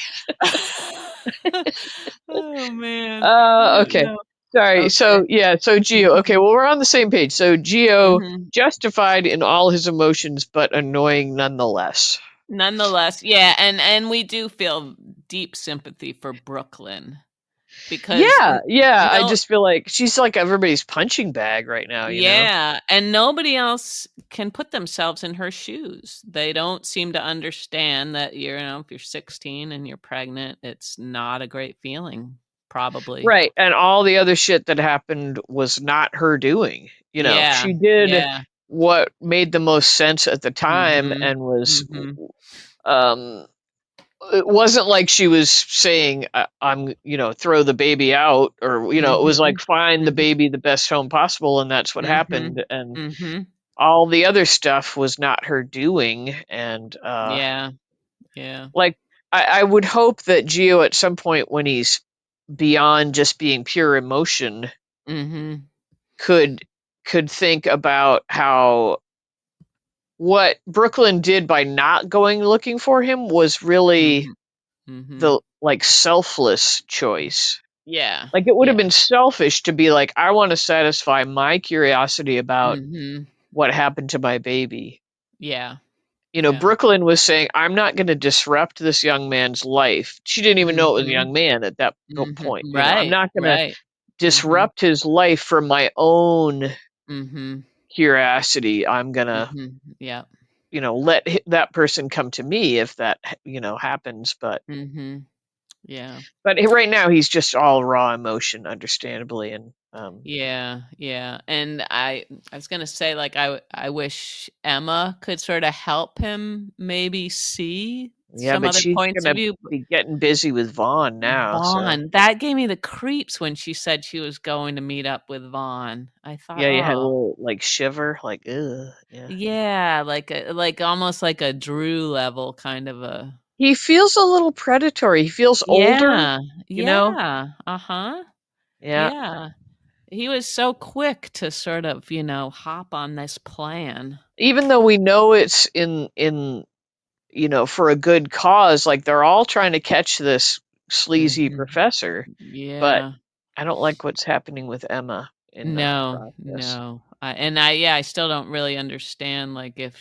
Oh, man. Yeah, Okay. no. Sorry. Okay. So yeah, so Geo. Okay, Mhm. well we're on the same page. So Geo Mhm. justified in all his emotions, but annoying nonetheless. Nonetheless, yeah, and we do feel deep sympathy for Brooklyn because Yeah, yeah. I no just feel like she's like everybody's punching bag right now. yeah, and nobody else can put themselves in her shoes. They don't seem to understand that if you're 16 and you're pregnant, it's not a great feeling, probably. Right. And all the other shit that happened was not her doing. Yeah, She did yeah. what made the most sense at the time Mhm. and was Mhm. um it wasn't like she was saying I'm throw the baby out or it was like Mhm. find the Mhm. baby the best home possible and that's what Mhm. happened and Mhm. all the other stuff was not her doing and Yeah, yeah. like I would hope that Geo at some point when he's beyond just being pure emotion Mhm. could think about how what Brooklyn did by not going looking for him was really Mhm. Mhm. the like selfless choice. Yeah, Like it would have yeah. been selfish to be like, I want to satisfy my curiosity about Mhm. what happened to my baby. Yeah, yeah. Brooklyn was saying, I'm not going to disrupt this young man's life. She didn't even know it was a Mhm. young man at that Mhm. point. I'm Right, not going to right. Mhm. disrupt his life for my own Mhm. curiosity. I'm going to, Mhm. Yeah. let that person come to me if that, happens. Mhm. Yeah. But right now he's just all raw emotion, understandably. And, Yeah, yeah, and I was gonna say, like, I wish Emma could sorta help him maybe see yeah, some but other she's points of gonna view. be getting busy with Vaughn now, so Vaughn, that gave me the creeps when she said she was going to meet up with Vaughn. I thought, yeah, you had a "Oh." little like shiver, like ugh, yeah. Yeah, like almost like a Drew level kind of a he feels a little predatory. He feels older, Yeah. you know? Yeah. Uh-huh. Yeah. Yeah. He was so quick to sort of, hop on this plan. Even though we know it's for a good cause, like they're all trying to catch this sleazy Mhm. professor, but Yeah. I don't like what's happening with Emma in that No, process. no. I still don't really understand, like, if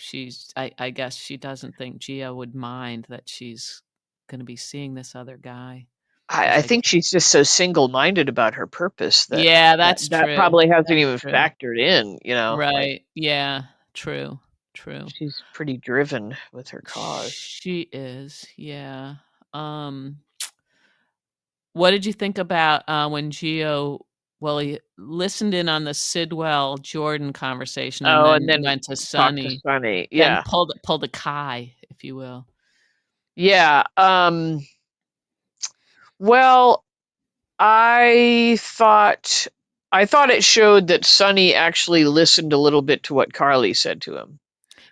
I guess she doesn't think Gia would mind that she's gonna be seeing this other guy, I, 'cause I think she's just so single-minded about her purpose that Yeah, that, that's that true. probably hasn't That's even true. factored in, like Right. Yeah. True. True. she's pretty driven with her cause. She is, yeah. Um, what did you think about, when he listened in on the Sidwell Jordan conversation and Oh, and then then went to talk to Sunny, Sunny. then Yeah. pulled a Kai, if you will. Yeah. Well, I thought I thought it showed that Sonny actually listened a little bit to what Carly said to him.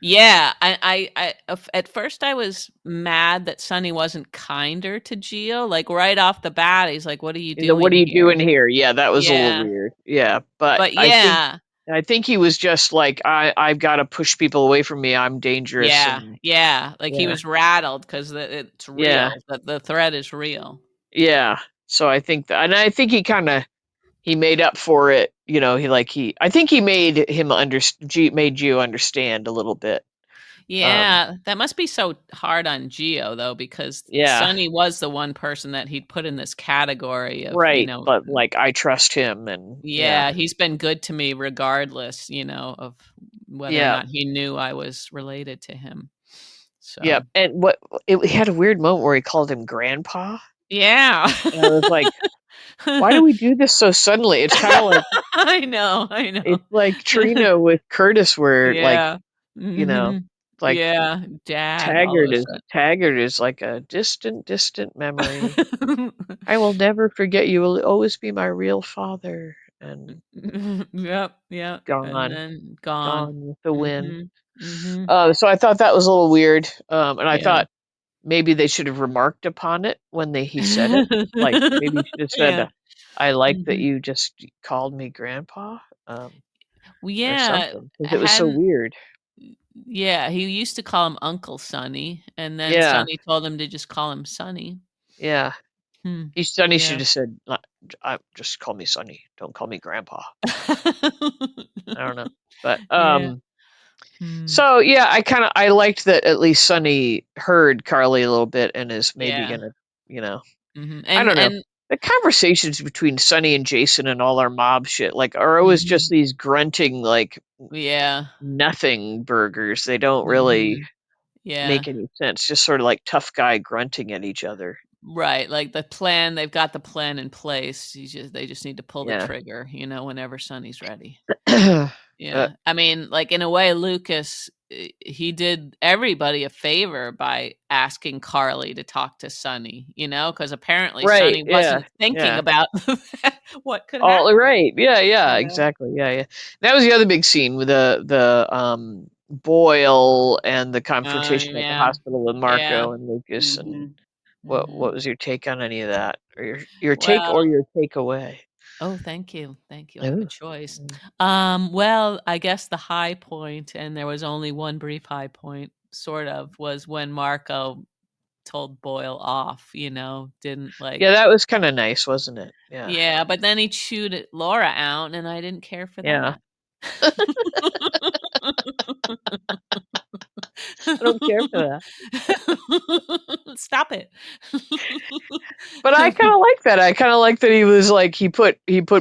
Yeah, at first I was mad that Sunny wasn't kinder to Gio, like, right off the bat, he's like, "What are you What are doing you here?" doing here? Yeah, that was a little Yeah, weird. Yeah, but but I yeah, think he was just like I've got to push people away from me. I'm dangerous yeah, and yeah, like, he yeah. was rattled 'cause it's Yeah. real, the threat is real. Yeah. So I think that and I think he made up for it, I think he made made you understand a little bit. Um Yeah, that must be so hard on Gio, though, because yeah. Sunny was the one person that he'd put in this category of, Right, but like I trust him and yeah. yeah, he's been good to me regardless, of whether or Yeah. not he knew I was related to him. Yeah. So, And what it had a weird moment where he called him grandpa. yeah. And I was like, why do we do this so suddenly? It's kind of like I know. it's like Trina with Curtis where Yeah. you know, Mhm. like Yeah, dad all of a Taggart is like a distant, distant memory. sudden. I will never forget you. Will always be my real father. And Yep, yep, and gone, then gone. gone with the wind. Mhm, mhm. So I thought that was a little weird. And I Yeah. thought maybe they should have remarked upon it when he said it. Like maybe he should have said, Yeah. "I like that Mhm. you just called me grandpa," Well, or yeah, something, because it was so hadn't weird. yeah, he used to call him Uncle Sonny, and then Yeah, Sonny told him to just call him Sonny. yeah. Hmm, Sonny should yeah. have said, Just call me Sonny. Don't call me grandpa." I don't know, but Yeah. Hmm. so yeah, I liked that at least Sonny heard Carly a little bit and is maybe Yeah. gonna, you know, Mhm, I don't know. and The conversations between Sonny and Jason and all our mob shit, like, are always just mhm. these grunting, like, Yeah. nothing burgers. They don't really Mhm. Yeah. make any sense. Just sort of like tough guy grunting at each other. Right, like, they've got the plan in place, they just need to pull the Yeah. trigger, whenever Sonny's ready. But Yeah. I mean, like, in a way, Lucas, he did everybody a favor by asking Carly to talk to Sonny, because apparently right, Sonny yeah, wasn't thinking yeah. about what could All happen, right. Yeah, yeah, you know? exactly. Yeah, yeah. That was the other big scene with the Boyle and the confrontation at the Yeah. hospital with Yeah. Marco and Lucas. And Mhm. what Mhm. was your take on any of that? Or your take or Well, your takeaway? oh, thank you. Thank you. I have a Ooh. choice. Mm. Well, I guess the high point, and there was only one brief high point, sort of, was when Marco told Boyle off, didn't Yeah, like that was kind of nice, wasn't it? Yeah. yeah, but then he chewed Laura out, and I didn't care for Yeah. that. I don't care for that. Stop it. But I kind of like that. I kind of like that he was like he put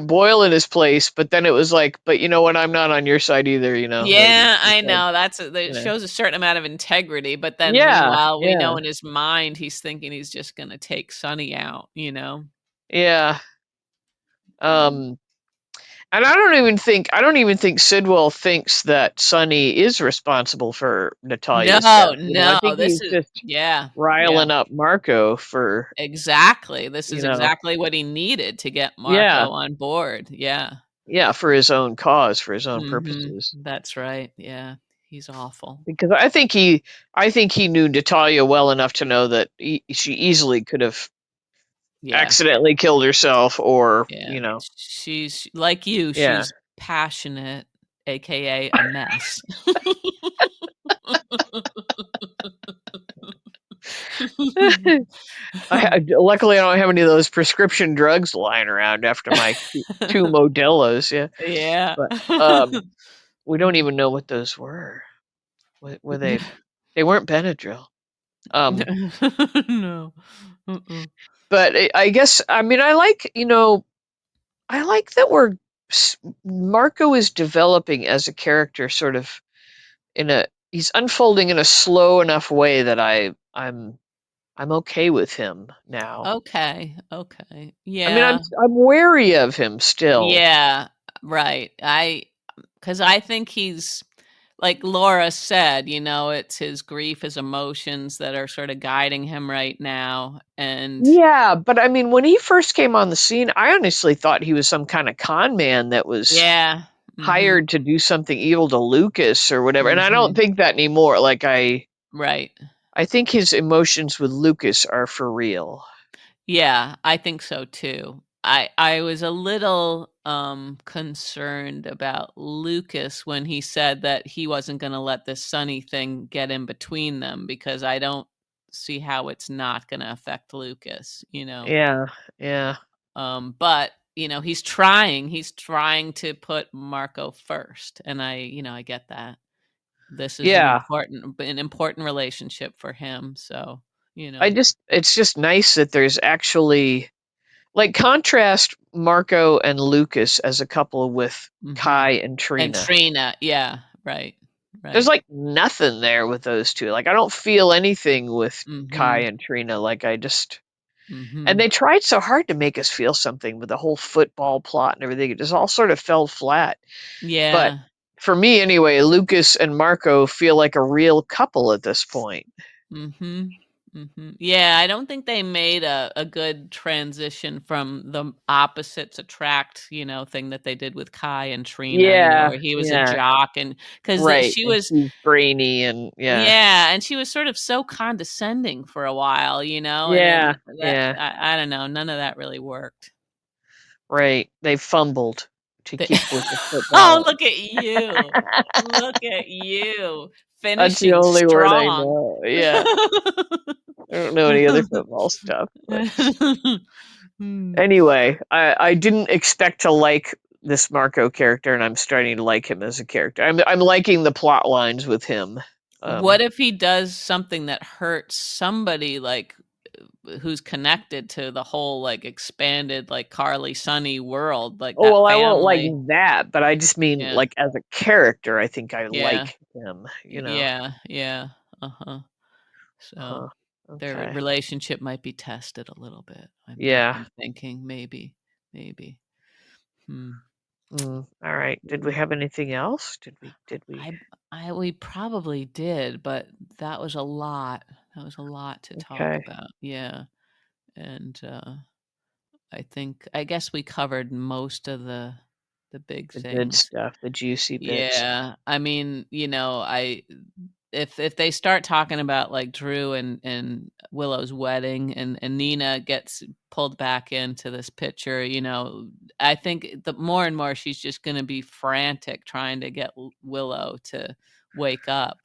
Boyle in his place, but then it was like, but you know what? I'm not on your side either. Like Yeah, it's I like, know, you that know. shows a certain amount of integrity, but then Yeah, meanwhile, we yeah, know in his mind, he's thinking he's just gonna take Sonny out, you know? yeah. Mm. Um, and I don't even think Sidwell thinks that Sonny is responsible for Natalia's No, death. I no, think this he's is just yeah, yeah, riling up Marco for, exactly, this you is know, exactly what he needed to get yeah, Marco on board, yeah. yeah, for his own cause, for his own Mhm. purposes. That's right, yeah. He's awful. because I think he knew Natalia well enough to know that she easily could have Yeah. accidentally killed herself, or Yeah. you know, She's like you, yeah. she's passionate, aka a mess. Luckily, I don't have any of those prescription drugs lying around after my two Modelo's. Yeah, Yeah. but we don't Mm. even know what those were. Were they? They weren't Benadryl. Um, No. Mm-mm. but I guess I mean I like I like that Marco is developing as a character, sort of in a he's unfolding in a slow enough way that I'm okay with him now. Okay, okay. I mean, Yeah. I'm wary of him still. Yeah, right. Because I think he's like Laura said, it's his grief, his emotions that are sort of guiding him right now. And Yeah, but I mean, when he first came on the scene, I honestly thought he was some kind of con man that was yeah. Mhm. hired to do something evil to Lucas or whatever. And I don't Mhm. think that anymore. Like Right. I think his emotions with Lucas are for real. Yeah, I think so too. I was a little concerned about Lucas when he said that he wasn't going to let this Sunny thing get in between them, because I don't see how it's not going to affect Lucas. Yeah, yeah, But he's trying to put Marco first, and I get that. This is an yeah. important relationship for him, so, you I know. just it's just nice that there's actually, like, contrast Marco and Lucas as a couple with Mhm. Kai and And Trina. Trina, yeah, right, There's right. like nothing there with those two. Like I don't feel anything with Kai Mhm, and Trina. Like I just and mhm. they tried so hard to make us feel something with the whole football plot and everything. It just all sort of fell flat. But Yeah, for me anyway, Lucas and Marco feel like a real couple at this point. mhm, mhm. Yeah, I don't think they made a good transition from the opposites attract, thing that they did with Kai and Trina, Yeah, where he was a yeah. jock, and 'cause Right. she And was she's brainy and yeah. yeah, and she was sort of so condescending for a while, and Yeah, then that yeah. I don't know, none of that really worked. Right. They fumbled to The keep with the Oh, football. look at you. Look at you, That's the finishing only word I strong. know. Yeah. I don't know any other football stuff, but Hmm. anyway, I didn't expect to like this Marco character, and I'm starting to like him as a character. I'm liking the plot lines with him. What if he does something that hurts somebody, like, who's connected to the whole, like, expanded, like, Carly Sunny world, like, Oh that well, I won't like family? that, but I just mean Yeah, like as a character, I think I yeah, like him. You know. yeah, yeah, uh-huh. So, Huh. their Okay. relationship might be tested a little bit. Yeah. I'm thinking maybe. Hmm. All right. Did we Mm. have anything else? Did we? I we probably did, but that was a lot. That was a lot to talk Okay. about. Yeah. And I guess we covered most of the big The good things. stuff, the juicy bits. Yeah. I mean, I if they start talking about like Drew and Willow's wedding, and Nina gets pulled back into this picture, I think the more and more she's just going to be frantic trying to get Willow to wake up.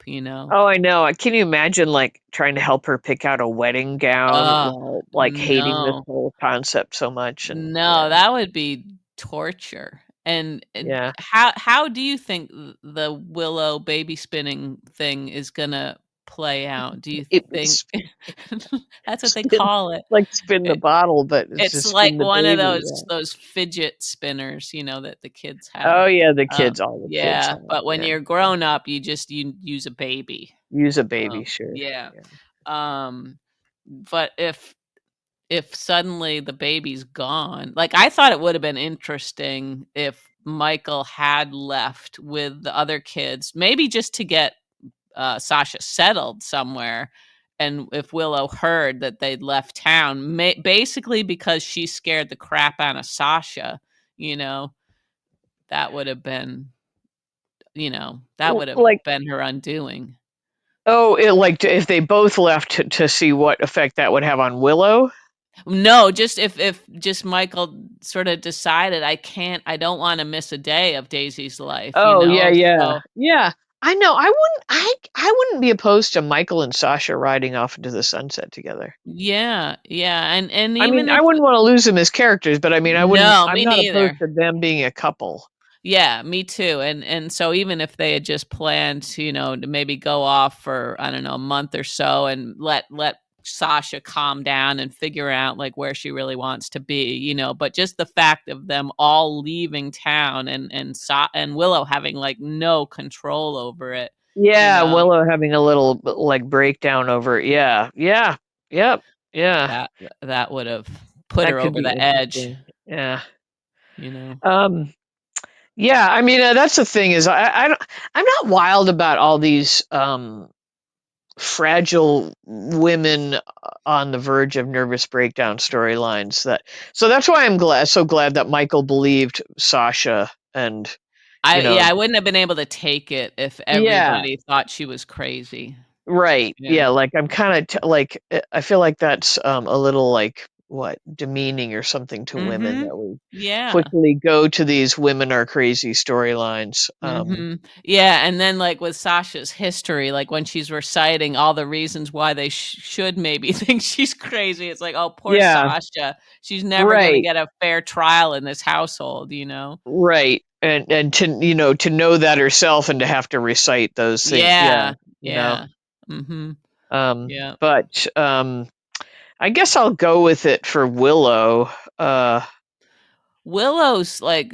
Oh, I know. Can you imagine like trying to help her pick out a wedding gown Oh, while like hating this no. whole concept so much? And yeah, No, that would be torture. And yeah. how do you think the Willow baby spinning thing is gonna play out? Do you It think was that's what they spin call it? like spin the It bottle, but it's it's just like spin the one of baby. those fidget spinners, that the kids have. Oh yeah, Um, all the kids yeah, have. but when Yeah, you're grown up, you use a baby. use a baby, sure. Yeah. Yeah. Um, but if suddenly the baby's gone, like, I thought it would have been interesting if Michael had left with the other kids, maybe just to get Sasha settled somewhere, and if Willow heard that they'd left town, basically because she scared the crap out of Sasha, you know, that would have been that would have Like, been her undoing. oh, like if they both left to see what effect that would have on Willow. No, just if just Michael sort of decided, I don't wanna miss a day of Daisy's life, Oh yeah, yeah, so yeah. I know. I wouldn't be opposed to Michael and Sasha riding off into the sunset together. yeah, yeah, and I mean, even I if wouldn't want to lose them as characters, but I mean, no, I'm me not opposed neither. to them being a couple. Yeah, me too, and so even if they had just planned, to maybe go off for, I don't know, a month or so and let Sasha calm down and figure out, like, where she really wants to be, but just the fact of them all leaving town and Willow having, like, no control over it, you Yeah, know, Willow having a little like breakdown over it. Yeah, yeah, yep, yeah. that that would have put That her could over be the edge, interesting. Yeah. you know? Um. Yeah. I mean, that's the thing is I don't, I'm not wild about all these fragile women on the verge of nervous breakdown storylines. So that's why so glad that Michael believed Sasha and you Yeah, know I wouldn't have been able to take it if yeah. everybody thought she was crazy. Right. Yeah. Yeah, like I'm kind of like I feel like that's a little like what demeaning or something to women Mhm. that we Yeah. quickly go to these women are crazy storylines. Mhm. Yeah, and then, like, with Sasha's history, like, when she's reciting all the reasons why they should maybe think she's crazy, it's like, "Oh, poor Yeah, Sasha. She's never gonna right. get a fair trial in this household," you know? Right. And to to know that herself and to have to recite those things. Yeah, Yeah. you know. Yeah. Mhm. Um Yeah. but I guess I'll go with it for Willow. Willow's, like,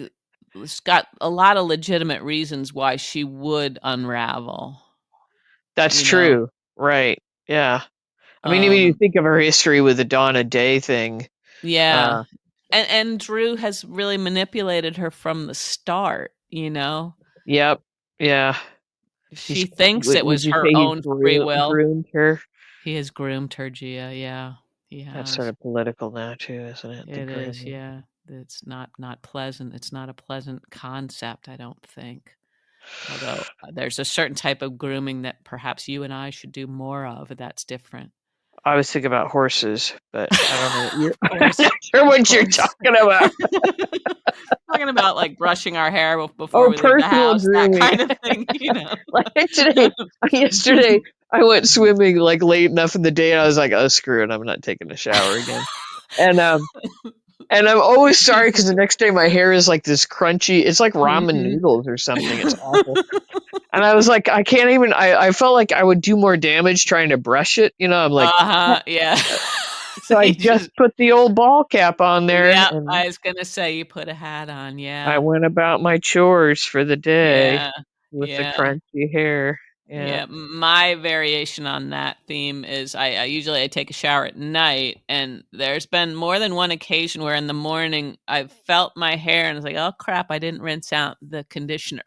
s got a lot of legitimate reasons why she would unravel, That's you know? true. Right. Yeah. I mean, even you Um think of her history with the Dawn of Day thing. Yeah. Uh And Drew has really manipulated her from the start, you know? yep. Yeah. She thinks it Would was you her say he's own free will. groomed her? He has groomed her, Gia, yeah. He That's sort has. of political now too, isn't it? The It is, grooming. yeah. It's not pleasant. It's not a pleasant concept, I don't think. Although, there's a certain type of grooming that perhaps you and I should do more of, that's different. I was thinking about horses, but I don't know what you're Of I'm course, not sure of what you're course. talking about. Talking about, like, brushing our hair before Oh, we leave the personal house, that grooming. kind of thing, you know? Like today, yesterday, I went swimming like late enough in the day, and I was like, "Oh, screw it, I'm not taking a shower again." And and I'm always sorry because the next day my hair is like this crunchy. It's like ramen Mhm. noodles or something. It's awful. And I was like, I can't even. I felt like I would do more damage trying to brush it. I'm like, Uh-huh, yeah. so I You just just put the old ball cap on there, yeah, and I was gonna say you put a hat on, I yeah. went about my chores for the day Yeah, with the yeah, crunchy hair. Yeah. yeah. My variation on that theme is I usually I take a shower at night, and there's been more than one occasion where in the morning I've felt my hair and it's like, "Oh, crap, I didn't rinse out the conditioner."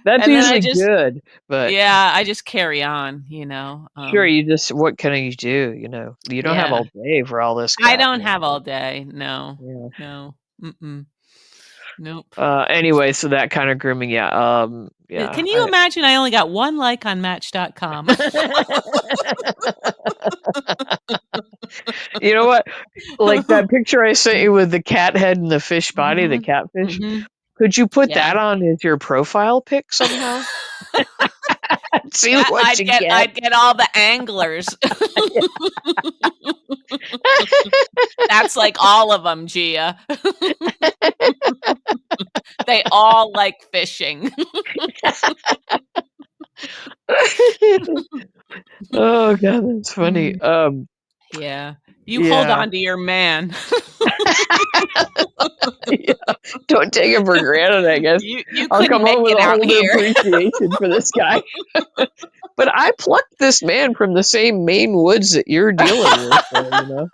That's And then I usually just good, but yeah, I just carry on, sure, you just what can you do, You don't have yeah. all day for all this I crap, don't have all day, no, Yeah. no, mm-mm, nope. Anyway, so that kind of grooming, yeah, yeah, Can you imagine I only got 1 like on Match.com? You know what? Like that picture I sent you with the cat head and the fish body, the Mhm, catfish, mhm, could you put yeah. that on as your profile pic somehow? See Yeah, what you get. I'd get all the anglers. That's like all of them, Gia. They all like fishing. Oh god, that's funny. Mm, yeah. You hold Yeah. on to your man. Yeah. Don't take it for granted, I guess. You I'll couldn't come make home with it a out whole new here. appreciation for this guy. But I plucked this man from the same Maine woods that you're dealing with, so.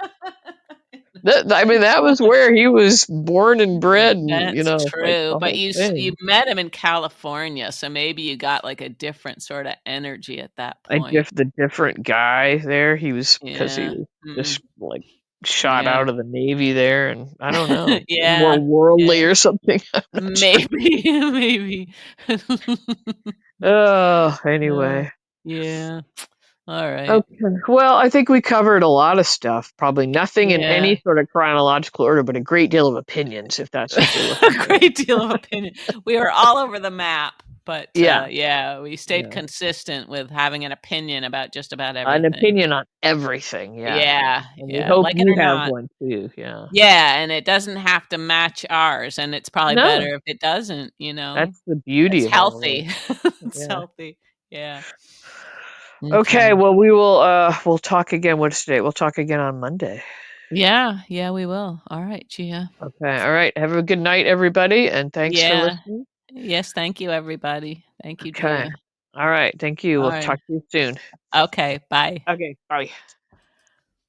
I mean, that was where he was born and bred, and That's like true, the but whole you thing. met him in California, so maybe you got, like, a different sorta energy at that I point. the different guy there. He was because he Yeah. was Mm. just like shot Yeah. out of the Navy there, and I don't know, more Yeah. worldly Yeah. or something. I'm not sure. Maybe, maybe. Oh, Uh, anyway. yeah. All right. Okay. Well, I think we covered a lot of stuff. Probably nothing in Yeah. any sort of chronological order, but a great deal of opinions, if that's what you're A looking for. great deal of opinion. We were all over the map, but, Yeah. yeah, we stayed Yeah. consistent with having an opinion about just about An everything. opinion on everything. Yeah. Yeah. Yeah, And we yeah, hope like it you or have not. one too. Yeah. Yeah, and it doesn't have to match ours, and it's probably No, better if it doesn't, you know? that's the beauty It's of all healthy. this. It's Yeah. healthy. Yeah. Okay. Okay. Well, we'll talk again. What's today? We'll talk again on Monday. Yeah, yeah, we will. Alright, Gia. Okay. All right. Have a good night, everybody, and thanks for Yeah. listening. Yes, thank you, everybody. Thank you, Okay. Gia. All right. Thank you. We'll Alright. talk to you soon. Okay, bye. Okay. Bye.